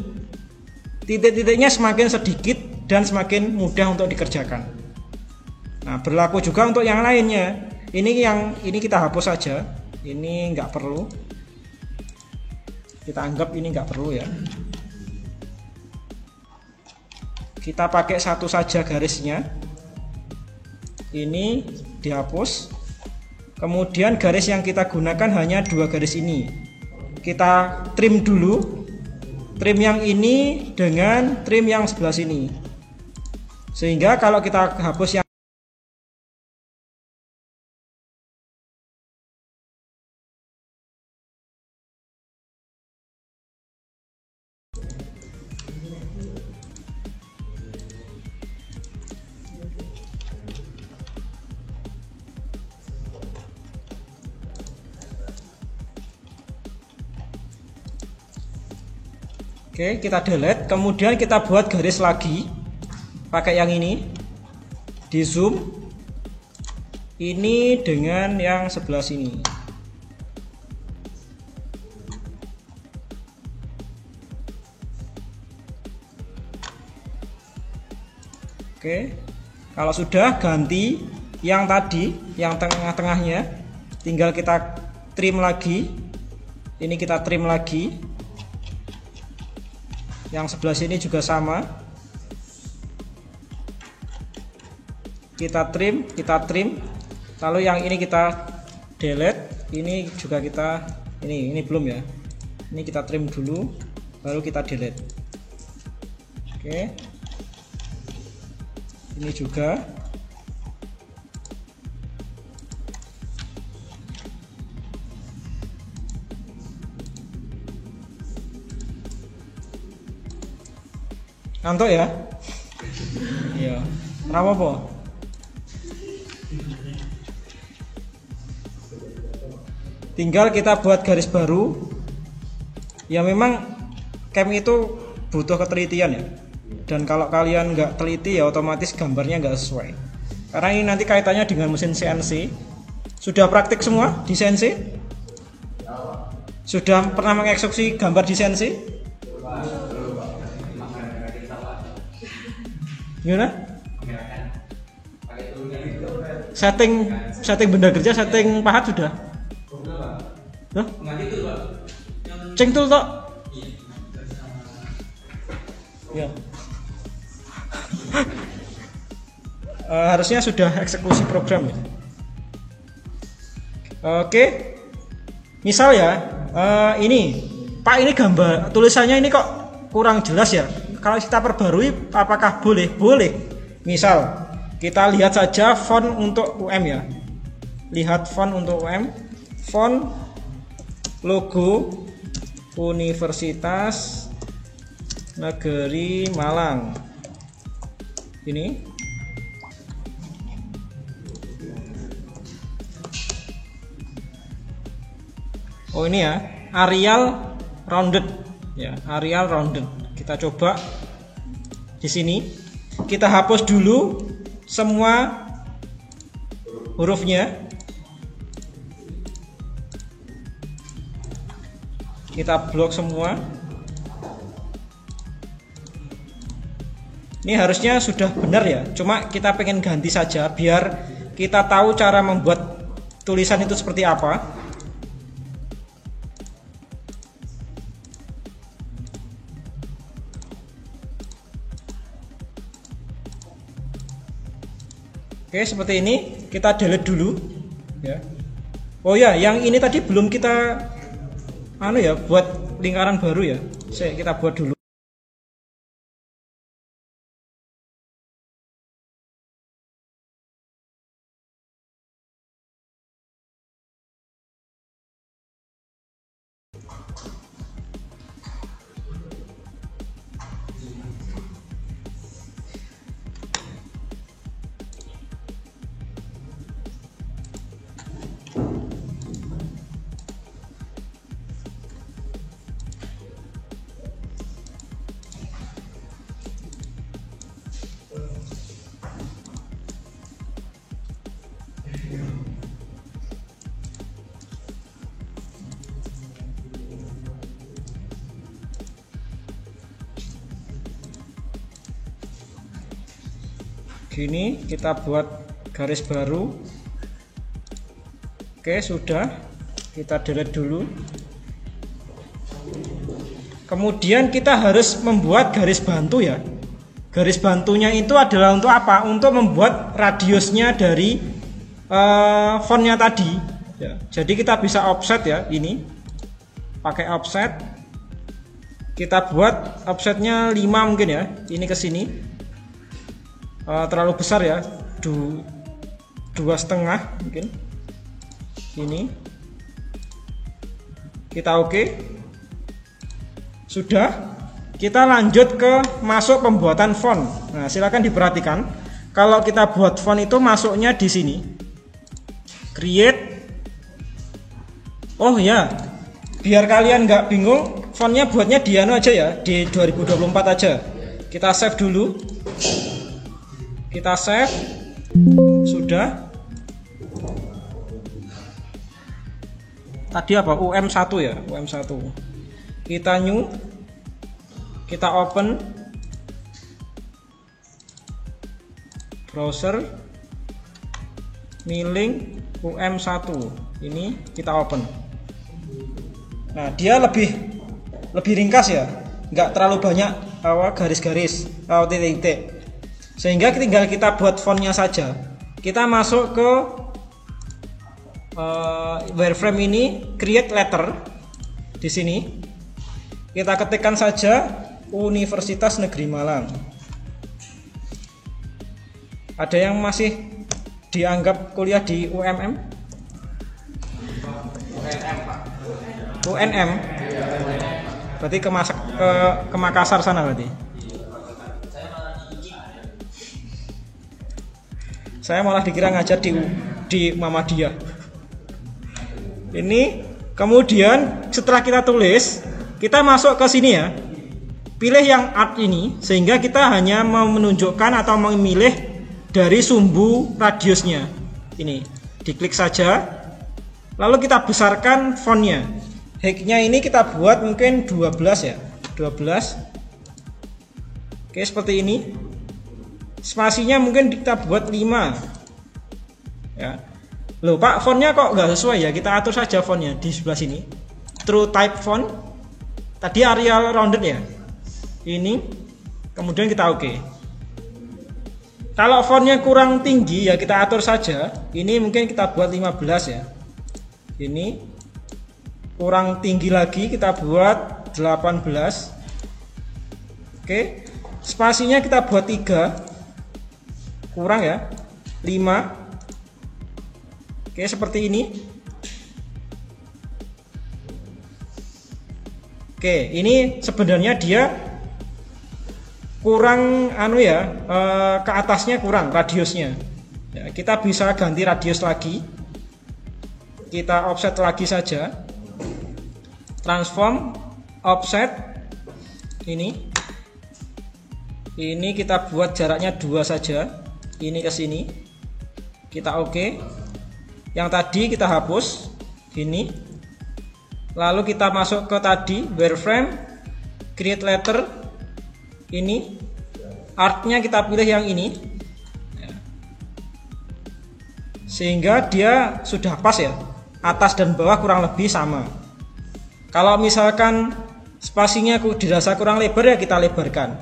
Titik-titiknya semakin sedikit dan semakin mudah untuk dikerjakan. Nah berlaku juga untuk yang lainnya. Ini kita hapus saja, ini nggak perlu, kita anggap ini nggak perlu ya. Kita pakai satu saja garisnya, ini dihapus. Kemudian garis yang kita gunakan hanya dua garis ini. Kita trim dulu, trim yang ini dengan trim yang sebelah sini, sehingga kalau kita hapus yang Oke, kita delete, kemudian kita buat garis lagi pakai yang ini, di zoom ini dengan yang sebelah sini. Oke, kalau sudah ganti yang tadi, yang tengah-tengahnya, tinggal kita trim lagi. Ini kita trim lagi. Yang sebelah sini juga sama. Kita trim. Lalu yang ini kita delete. Ini juga kita ini belum ya. Ini kita trim dulu, baru kita delete. Oke. Ini juga. Ngantuk ya? Iya. Apa? Tinggal kita buat garis baru. Ya memang cam itu butuh ketelitian ya. Dan kalau kalian nggak teliti ya otomatis gambarnya nggak sesuai. Karena ini nanti kaitannya dengan mesin CNC. Sudah praktik semua di CNC? Sudah pernah mengeksekusi gambar di CNC? Gimana? Setting benda kerja, setting pahat sudah? Hah? Ceng tool tok? Ya. Harusnya sudah eksekusi program ya. Oke, Misal ya, ini Pak, ini gambar tulisannya ini kok kurang jelas ya. Kalau kita perbarui, apakah boleh? Boleh. Misal kita lihat saja font untuk UM ya. Lihat font untuk UM. Font logo Universitas Negeri Malang. Ini. Oh ini ya, Arial rounded ya, Arial rounded. Kita coba di sini. Kita hapus dulu semua hurufnya. Kita blok semua. Ini harusnya sudah benar ya. Cuma kita pengen ganti saja biar kita tahu cara membuat tulisan itu seperti apa. Oke, seperti ini. Kita delete dulu ya. Oh ya, yang ini tadi belum kita buat lingkaran baru ya. Kita buat dulu. Gini, kita buat garis baru. Oke, sudah. Kita delete dulu. Kemudian kita harus membuat garis bantu ya. Garis bantunya itu adalah untuk apa? Untuk membuat radiusnya dari fontnya tadi ya. Jadi kita bisa offset ya, ini pakai offset. Kita buat offsetnya 5 mungkin ya. Ini ke sini. Terlalu besar ya, 2,5 mungkin. Ini kita oke. Sudah. Kita lanjut ke masuk pembuatan font. Nah, silakan diperhatikan. Kalau kita buat font itu masuknya di sini. Create. Oh ya, biar kalian nggak bingung, fontnya buatnya di aja ya, di 2024 aja. Kita save dulu. Kita save. Sudah. Tadi apa? UM1 ya, UM1. Kita new. Kita open browser, milih UM1. Ini kita open. Nah, dia lebih ringkas ya, nggak terlalu banyak garis-garis titik-titik. Sehingga tinggal kita buat fontnya saja. Kita masuk ke wireframe ini, create letter. Di sini kita ketikkan saja Universitas Negeri Malang. Ada yang masih dianggap kuliah di UMM? UNM. Berarti ke Makassar sana berarti. Saya malah dikira ngajar di Muhammadiyah. Ini kemudian setelah kita tulis, kita masuk ke sini ya. Pilih yang art ini, sehingga kita hanya mau menunjukkan atau memilih dari sumbu radiusnya. Ini, diklik saja. Lalu kita besarkan fontnya. Height-nya ini kita buat mungkin 12 ya. 12. Oke, seperti ini. Spasinya mungkin kita buat 5. Ya. Loh, Pak, fontnya kok nggak sesuai ya? Kita atur saja fontnya di sebelah sini. True type font. Tadi Arial rounded ya. Ini, kemudian kita oke. Kalau fontnya kurang tinggi ya kita atur saja. Ini mungkin kita buat 15 ya. Ini kurang tinggi lagi, kita buat 18. Oke, spasinya kita buat 3, kurang ya, 5. Oke, seperti ini. Oke, ini sebenarnya dia kurang ke atasnya kurang radiusnya ya, kita bisa ganti radius lagi, kita offset lagi saja, transform offset, ini kita buat jaraknya 2 saja, ini ke sini, kita oke. Yang tadi kita hapus ini, lalu kita masuk ke tadi wireframe, create letter, ini artnya kita pilih yang ini sehingga dia sudah pas ya, atas dan bawah kurang lebih sama. Kalau misalkan spasinya dirasa kurang lebar ya kita lebarkan.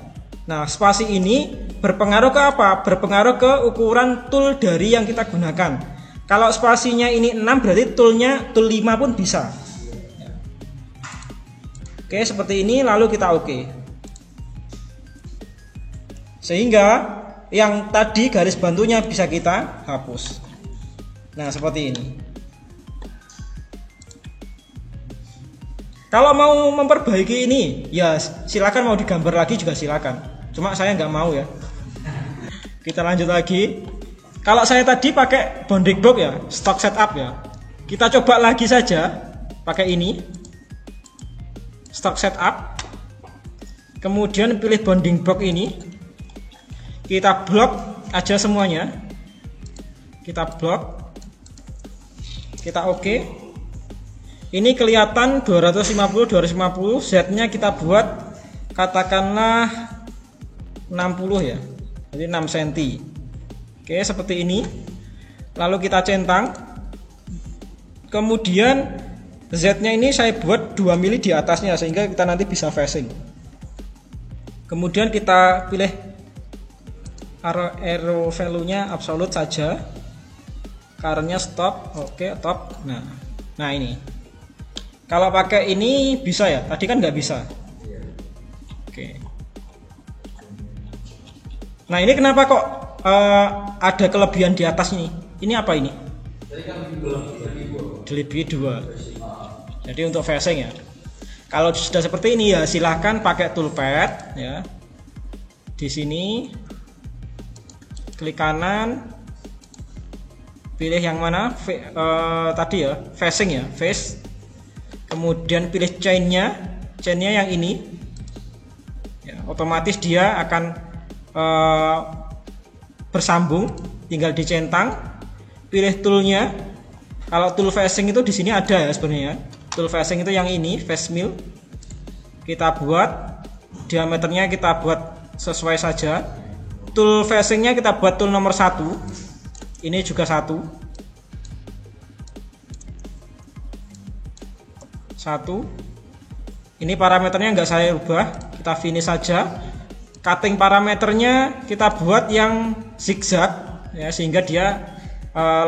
Nah, spasi ini berpengaruh ke apa? Berpengaruh ke ukuran tool dari yang kita gunakan. Kalau spasinya ini 6 berarti tool 5 pun bisa. Oke, seperti ini, lalu kita oke. Sehingga yang tadi garis bantunya bisa kita hapus. Nah, seperti ini. Kalau mau memperbaiki ini, ya silakan, mau digambar lagi juga silakan. Cuma saya nggak mau ya. Kita lanjut lagi. Kalau saya tadi pakai bounding box ya, stock setup ya. Kita coba lagi saja pakai ini. Stock setup. Kemudian pilih bounding box ini. Kita blok aja semuanya. Kita blok. Kita oke. Ini kelihatan 250 Z-nya kita buat katakanlah 60 ya. Jadi 6 cm. Oke, seperti ini. Lalu kita centang. Kemudian Z-nya ini saya buat 2 mili di atasnya sehingga kita nanti bisa facing. Kemudian kita pilih arrow value-nya absolute saja. Current-nya stop. Oke, top. Nah ini. Kalau pakai ini bisa ya, tadi kan nggak bisa. Oke. Nah, ini kenapa kok ada kelebihan di atas ini? Ini apa ini? Lebih 2. Jadi untuk facing ya. Kalau sudah seperti ini ya silahkan pakai toolpad ya. Di sini klik kanan, pilih yang mana tadi ya, facing ya, face. Kemudian pilih chainnya yang ini ya, otomatis dia akan bersambung, tinggal dicentang. Pilih toolnya, kalau tool facing itu di sini ada ya sebenarnya. Tool facing itu yang ini, face mill. Kita buat diameternya, kita buat sesuai saja. Tool facingnya kita buat tool nomor 1. Ini juga 1. Ini parameternya nggak saya ubah, kita finish saja. Cutting parameternya kita buat yang zigzag ya, sehingga dia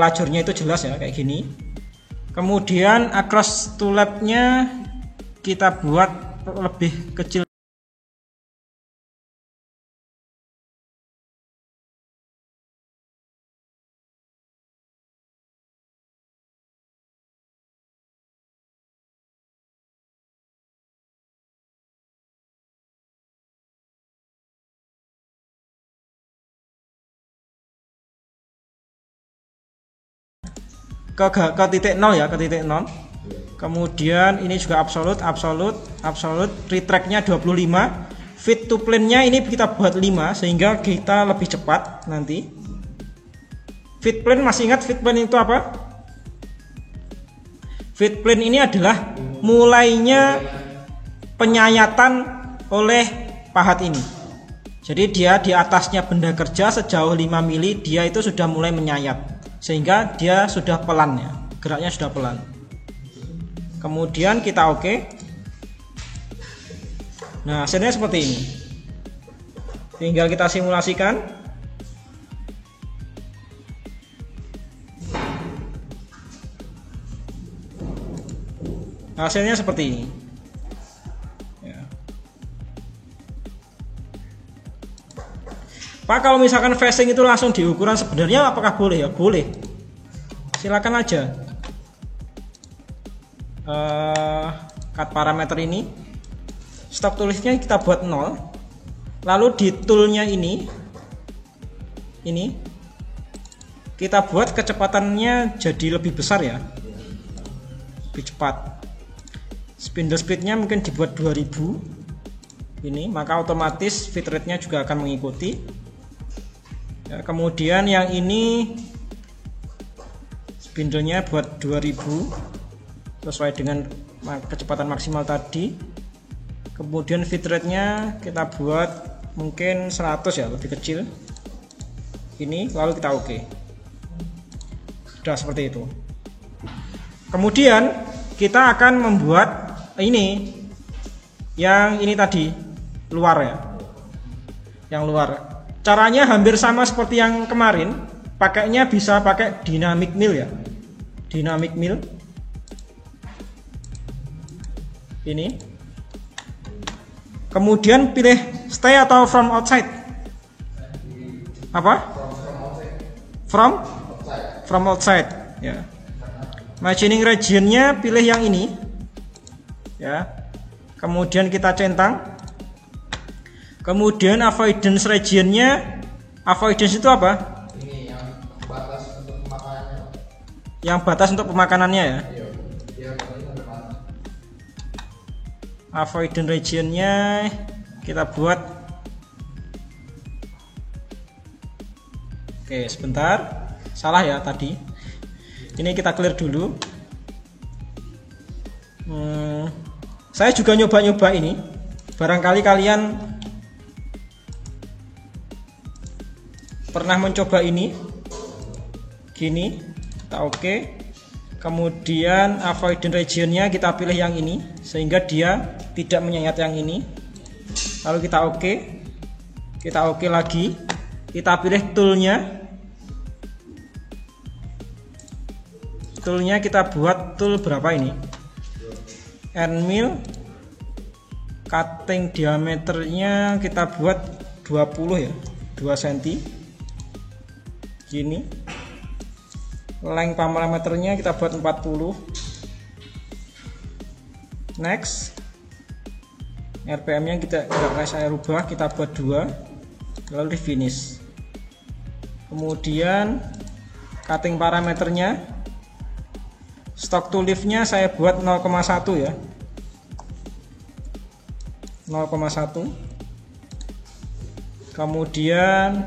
lajurnya itu jelas ya, kayak gini. Kemudian across to lap-nya kita buat lebih kecil. Ke titik 0 ya, ke titik 0. Kemudian ini juga absolute, retract-nya 25. Fit to plane-nya ini kita buat 5 sehingga kita lebih cepat nanti. Fit plane, masih ingat fit plane itu apa? Fit plane ini adalah mulainya penyayatan oleh pahat ini. Jadi dia di atasnya benda kerja sejauh 5 mili, dia itu sudah mulai menyayat. Sehingga dia sudah pelan ya, geraknya sudah pelan. Kemudian kita oke. Nah, hasilnya seperti ini. Tinggal kita simulasikan. Hasilnya seperti ini. Ya. Pak, kalau misalkan facing itu langsung diukuran sebenarnya apakah boleh? Ya boleh. Silakan aja. Cut parameter ini, stok tulisnya kita buat 0. Lalu di toolnya ini kita buat kecepatannya jadi lebih besar ya, lebih cepat. Spindle speednya mungkin dibuat 2000 ini, maka otomatis feed rate-nya juga akan mengikuti ya. Kemudian yang ini spindle-nya buat 2000 sesuai dengan kecepatan maksimal tadi. Kemudian feed rate-nya kita buat mungkin 100 ya, lebih kecil ini, lalu kita oke. Sudah seperti itu. Kemudian kita akan membuat ini, yang ini tadi luar ya, yang luar. Caranya hampir sama seperti yang kemarin, pakainya bisa pakai dynamic mill ya, dynamic mill ini. Kemudian pilih stay atau from outside. Apa? From outside ya. Machining region-nya pilih yang ini ya. Kemudian kita centang. Kemudian avoidance region-nya, avoidance itu apa? Ini yang batas untuk pemakaiannya. Yang batas untuk pemakanannya ya. Avoidance region-nya kita buat, oke sebentar, salah ya tadi, ini kita clear dulu. Saya juga nyoba-nyoba ini, barangkali kalian pernah mencoba ini gini. Kita oke. Kemudian avoidance region-nya kita pilih yang ini sehingga dia tidak menyayat yang ini. Lalu kita oke. Kita oke lagi. Kita pilih toolnya. Toolnya kita buat tool berapa ini? End mill. Cutting diameternya kita buat 20 ya, 2 cm. Gini. Length parameternya kita buat 40. Next. RPM-nya kita enggak saya rubah, kita buat 2. Lalu di finish. Kemudian cutting parameternya, stock to lift-nya saya buat 0,1 ya. 0,1. Kemudian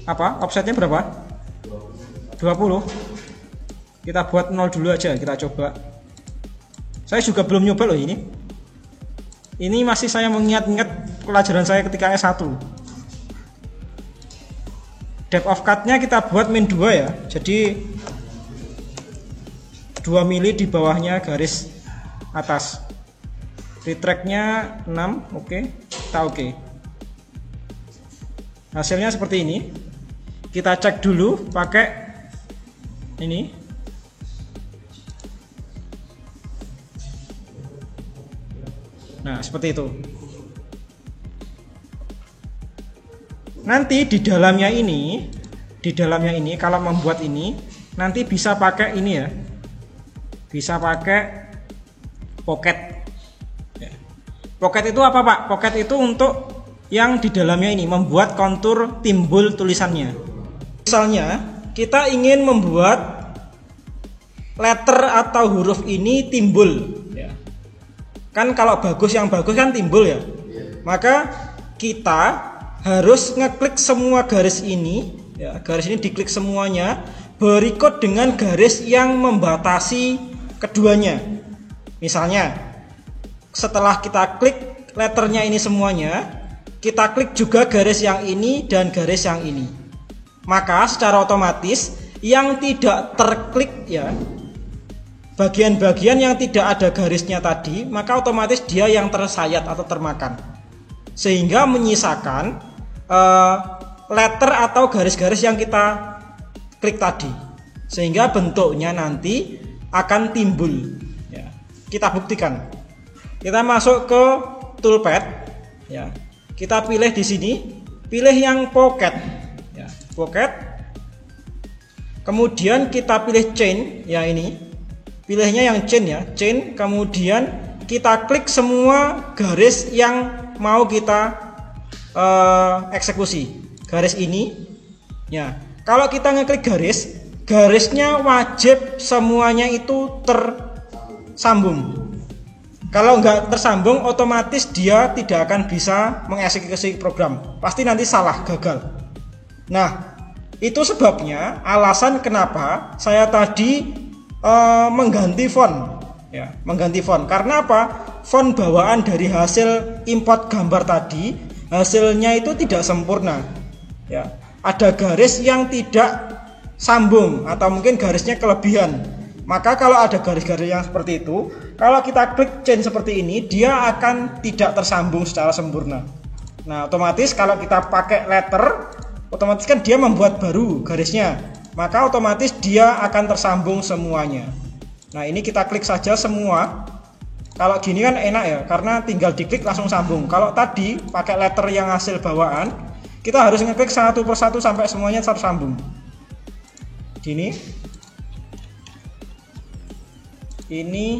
apa? Offsetnya berapa? 20. Kita buat 0 dulu aja, kita coba. Saya juga belum nyoba loh ini. Ini masih saya mengingat-ingat pelajaran saya ketika S1. Depth of cut-nya kita buat min 2 ya. Jadi 2 mili di bawahnya garis atas. Retract-nya 6, oke. Kita oke. Hasilnya seperti ini. Kita cek dulu pakai ini. Nah, seperti itu. Nanti di dalamnya ini kalau membuat ini nanti bisa pakai ini ya. Bisa pakai pocket. Ya. Pocket itu apa, Pak? Pocket itu untuk yang di dalamnya ini membuat kontur timbul tulisannya. Misalnya kita ingin membuat letter atau huruf ini timbul ya. Kan kalau bagus, yang bagus kan timbul ya. Maka kita harus ngeklik semua garis ini ya, garis ini diklik semuanya, berikut dengan garis yang membatasi keduanya. Misalnya setelah kita klik letternya ini semuanya, kita klik juga garis yang ini dan garis yang ini. Maka secara otomatis yang tidak terklik ya, bagian-bagian yang tidak ada garisnya tadi, maka otomatis dia yang tersayat atau termakan, sehingga menyisakan letter atau garis-garis yang kita klik tadi, sehingga bentuknya nanti akan timbul. Ya, kita buktikan. Kita masuk ke toolpad, ya. Kita pilih di sini, pilih yang pocket, ya, pocket. Kemudian kita pilih chain, ya ini. Pilihnya yang chain ya, chain. Kemudian kita klik semua garis yang mau kita eksekusi. Garis ini, ya. Kalau kita ngeklik garisnya wajib semuanya itu tersambung. Kalau nggak tersambung, otomatis dia tidak akan bisa mengeksekusi program. Pasti nanti salah, gagal. Nah, itu sebabnya alasan kenapa saya tadi mengganti font. Ya, mengganti font. Karena apa? Font bawaan dari hasil import gambar tadi, hasilnya itu tidak sempurna. Ya, ada garis yang tidak sambung atau mungkin garisnya kelebihan. Maka kalau ada garis-garis yang seperti itu, kalau kita klik chain seperti ini, dia akan tidak tersambung secara sempurna. Nah, otomatis kalau kita pakai letter, otomatis kan dia membuat baru garisnya. Maka otomatis dia akan tersambung semuanya. Nah, ini kita klik saja semua. Kalau gini kan enak ya, karena tinggal diklik langsung sambung. Kalau tadi pakai letter yang hasil bawaan, kita harus ngeklik satu persatu sampai semuanya tersambung. Gini. Ini.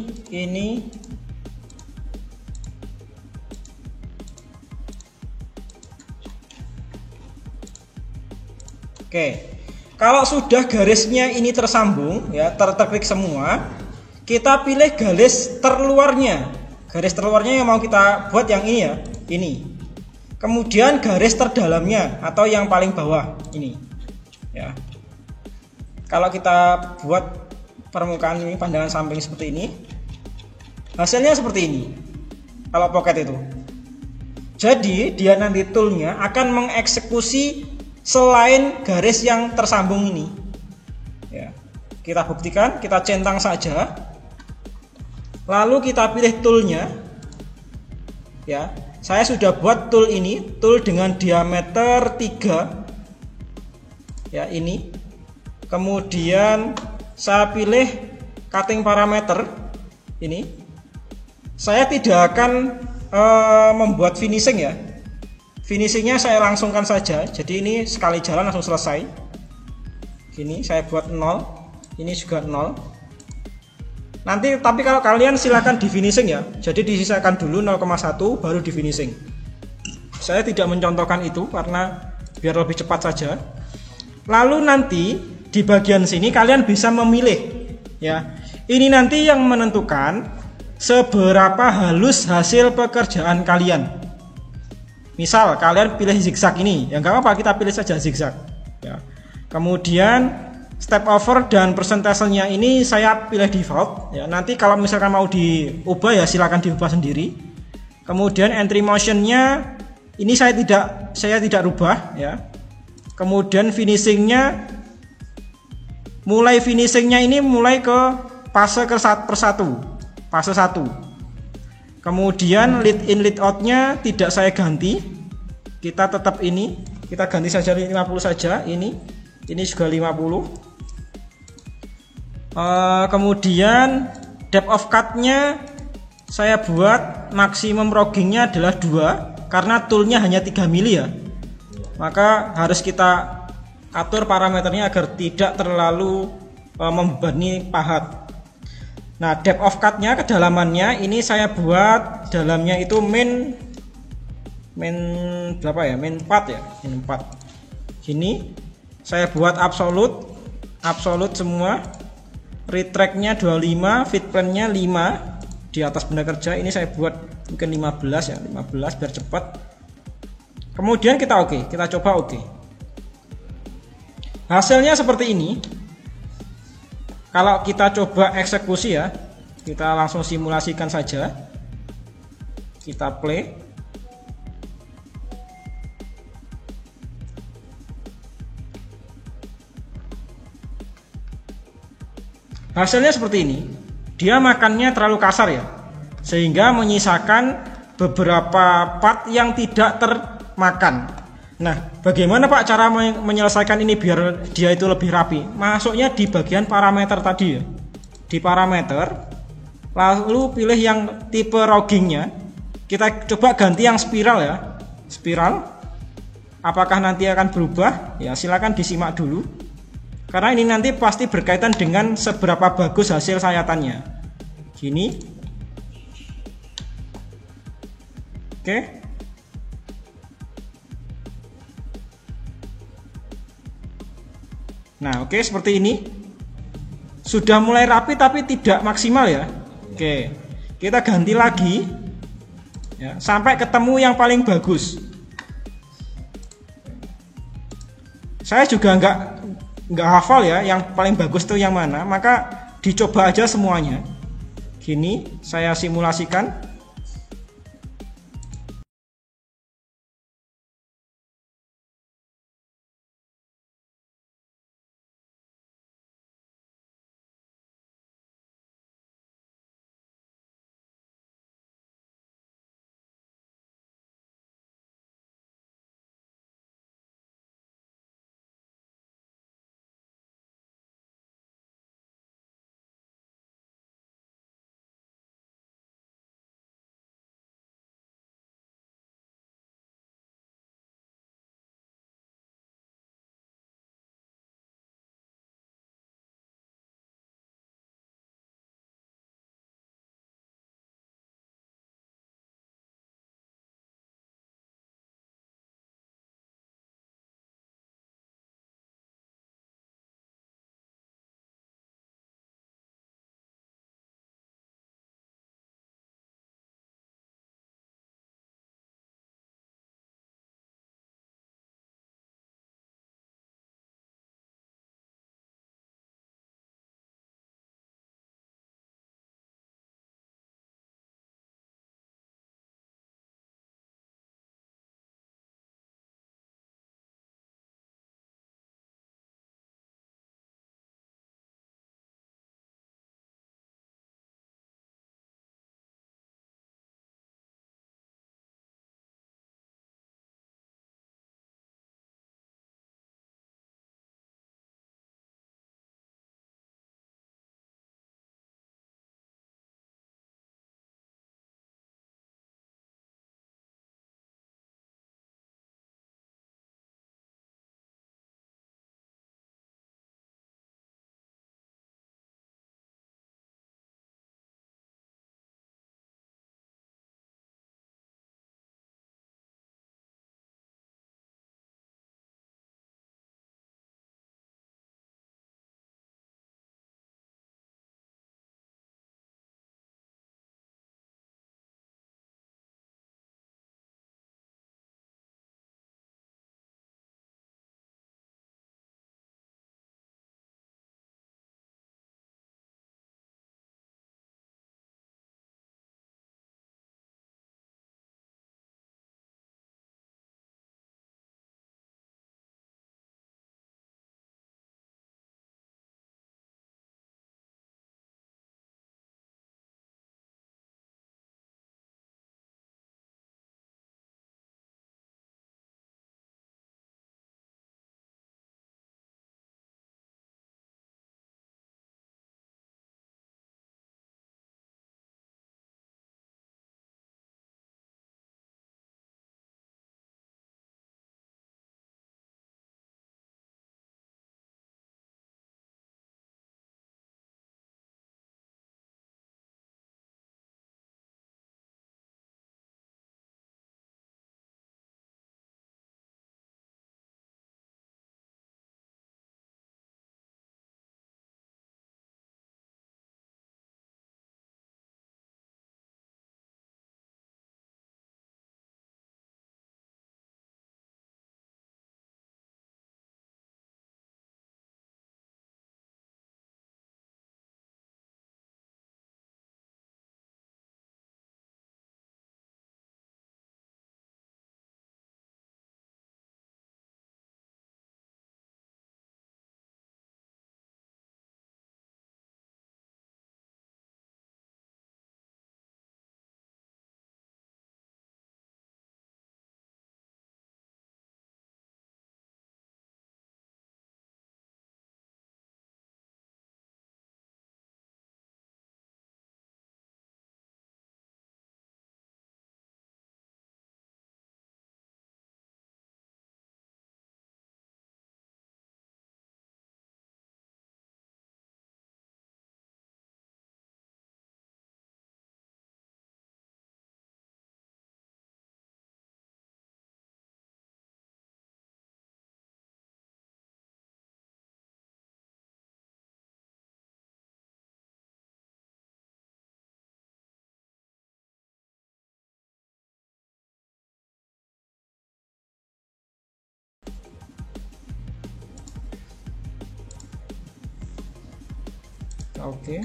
Oke. Kalau sudah garisnya ini tersambung, ya, terklik semua, kita pilih garis terluarnya. Garis terluarnya yang mau kita buat yang ini ya, ini. Kemudian garis terdalamnya atau yang paling bawah ini. Ya. Kalau kita buat permukaan ini pandangan samping seperti ini, hasilnya seperti ini. Kalau pocket itu, jadi dia nanti toolnya akan mengeksekusi selain garis yang tersambung ini. Ya, kita buktikan, kita centang saja, lalu kita pilih toolnya. Ya, saya sudah buat tool ini, tool dengan diameter 3. Ya, ini. Kemudian saya pilih cutting parameter ini. Saya tidak akan membuat finishing ya. Finishingnya saya langsungkan saja. Jadi ini sekali jalan langsung selesai. Gini saya buat 0. Ini juga 0. Nanti tapi kalau kalian silakan di finishing ya. Jadi disisakan dulu 0,1 baru di finishing. Saya tidak mencontohkan itu karena biar lebih cepat saja. Lalu nanti di bagian sini kalian bisa memilih ya. Ini nanti yang menentukan seberapa halus hasil pekerjaan kalian. Misal kalian pilih zigzag ini, ya nggak apa-apa, kita pilih saja zigzag. Ya. Kemudian step over dan persentasenya ini saya pilih default. Ya. Nanti kalau misalkan mau diubah ya silakan diubah sendiri. Kemudian entry motionnya ini saya tidak rubah ya. Kemudian finishingnya ini mulai ke fase persatu, fase 1. Kemudian lead in lead outnya tidak saya ganti, kita tetap ini, kita ganti saja 50 saja, ini juga 50. Kemudian depth of cutnya saya buat maksimum roggingnya adalah 2 karena toolnya hanya 3 mili ya, maka harus kita atur parameternya agar tidak terlalu membebani pahat. Nah, depth of cut-nya, kedalamannya ini saya buat dalamnya itu min berapa ya? Min 4 ya, min 4. Gini saya buat absolute semua. Retract-nya 25, fit plan-nya 5 di atas benda kerja. Ini saya buat mungkin 15 ya, 15 biar cepat. Kemudian kita kita coba hasilnya seperti ini. Kalau kita coba eksekusi ya, kita langsung simulasikan saja. Kita play. Hasilnya seperti ini. Dia makannya terlalu kasar ya, sehingga menyisakan beberapa part yang tidak termakan. Nah, bagaimana Pak cara menyelesaikan ini biar dia itu lebih rapi? Masuknya di bagian parameter tadi ya. di parameter, lalu pilih yang tipe roggingnya. Kita coba ganti yang spiral ya, spiral. Apakah nanti akan berubah? Ya silakan disimak dulu, karena ini nanti pasti berkaitan dengan seberapa bagus hasil sayatannya. Gini, oke. Nah, oke, seperti ini. Sudah mulai rapi tapi tidak maksimal ya. Oke. Kita ganti lagi ya, sampai ketemu yang paling bagus. Saya juga nggak hafal ya yang paling bagus itu yang mana, maka dicoba aja semuanya. Gini, saya simulasikan. Oke.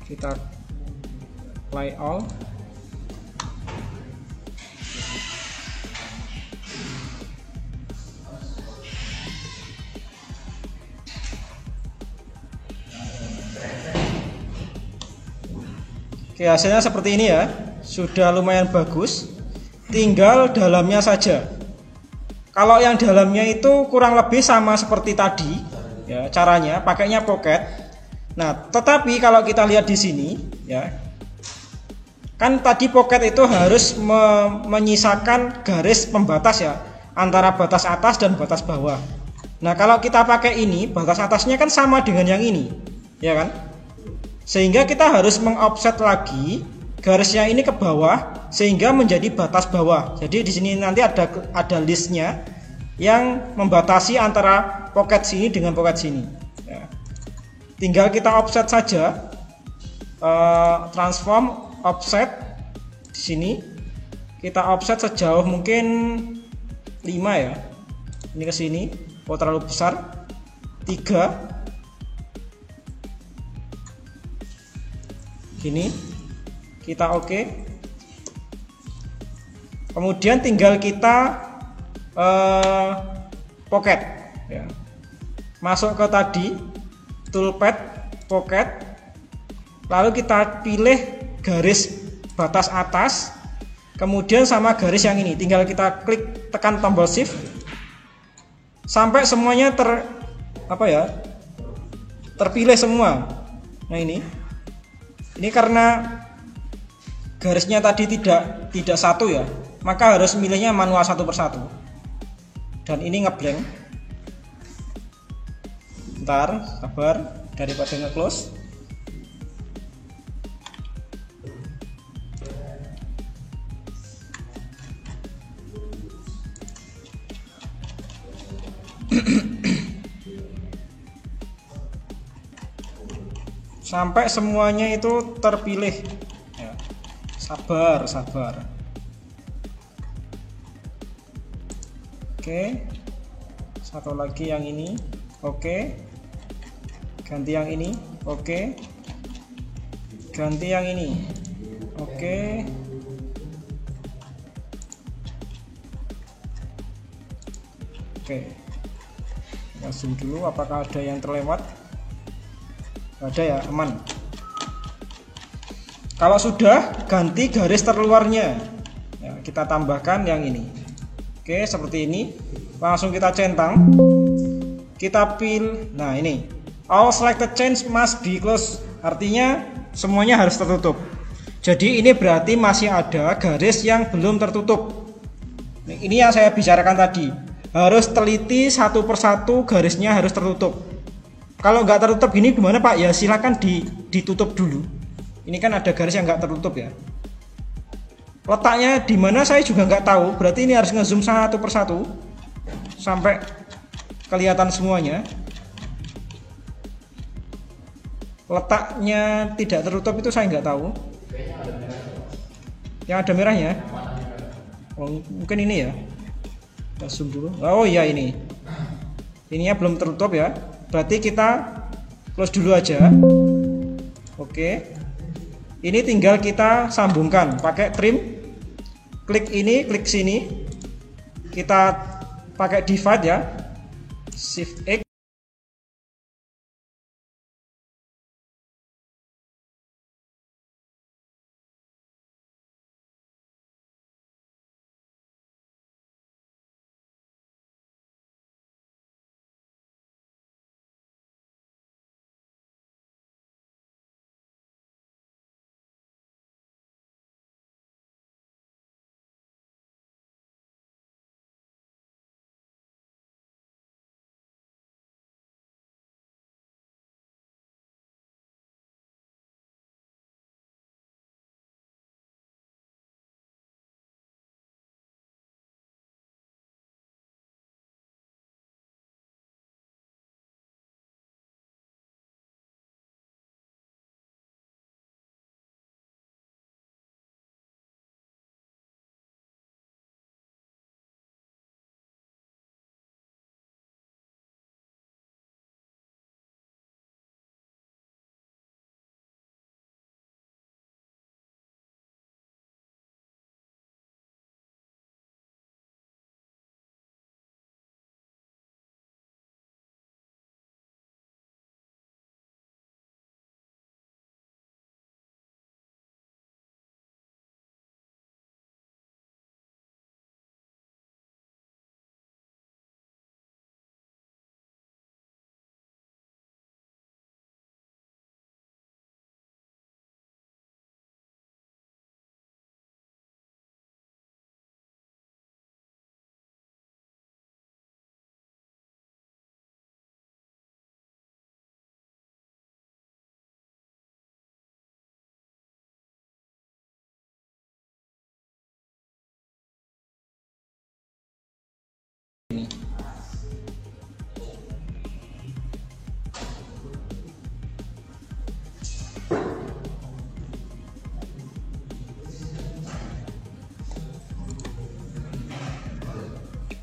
Kita apply all. Oke, hasilnya seperti ini ya. Sudah lumayan bagus. Tinggal dalamnya saja. Kalau yang dalamnya itu kurang lebih sama seperti tadi ya, caranya pakainya pocket. Nah, tetapi kalau kita lihat di sini ya, kan tadi pocket itu harus menyisakan garis pembatas ya, antara batas atas dan batas bawah. Nah, kalau kita pakai ini, batas atasnya kan sama dengan yang ini, ya kan? Sehingga kita harus mengoffset lagi garisnya ini ke bawah sehingga menjadi batas bawah. Jadi di sini nanti ada listnya yang membatasi antara pocket sini dengan pocket sini. Ya. Tinggal kita offset saja, transform offset di sini. Kita offset sejauh mungkin 5 ya. Ini ke sini, oh terlalu besar. 3. Gini. Kita oke. Kemudian tinggal kita pocket ya. Masuk ke tadi toolpad pocket, lalu kita pilih garis batas atas, kemudian sama garis yang ini tinggal kita klik, tekan tombol shift sampai semuanya terpilih semua. Nah ini karena garisnya tadi tidak satu ya, maka harus milihnya manual satu persatu. Dan ini ngeblank. Bentar, sabar, daripada nge-close. Sampai semuanya itu terpilih ya. Sabar. Oke, satu lagi yang ini. Oke, ganti yang ini. Oke, ganti yang ini. Oke, kita zoom dulu apakah ada yang terlewat. Ada ya, aman. Kalau sudah, ganti garis terluarnya ya, kita tambahkan yang ini. Oke, seperti ini. Langsung kita centang. Kita pilih. Nah, ini. All selected change must be closed. Artinya semuanya harus tertutup. Jadi ini berarti masih ada garis yang belum tertutup. Ini yang saya bicarakan tadi. Harus teliti satu persatu garisnya harus tertutup. Kalau nggak tertutup gini gimana Pak? Ya silakan ditutup dulu. Ini kan ada garis yang nggak tertutup ya. Letaknya di mana saya juga nggak tahu. Berarti ini harus ngezoom satu persatu sampai kelihatan semuanya. Letaknya tidak tertutup itu saya nggak tahu. Yang ada merahnya? Oh, mungkin ini ya. Kita zoom dulu. Oh iya ini. Ininya belum tertutup ya. Berarti kita close dulu aja. Oke. Ini tinggal kita sambungkan pakai trim. Klik ini, klik sini. Kita pakai divide ya. Shift X.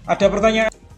Ada pertanyaan?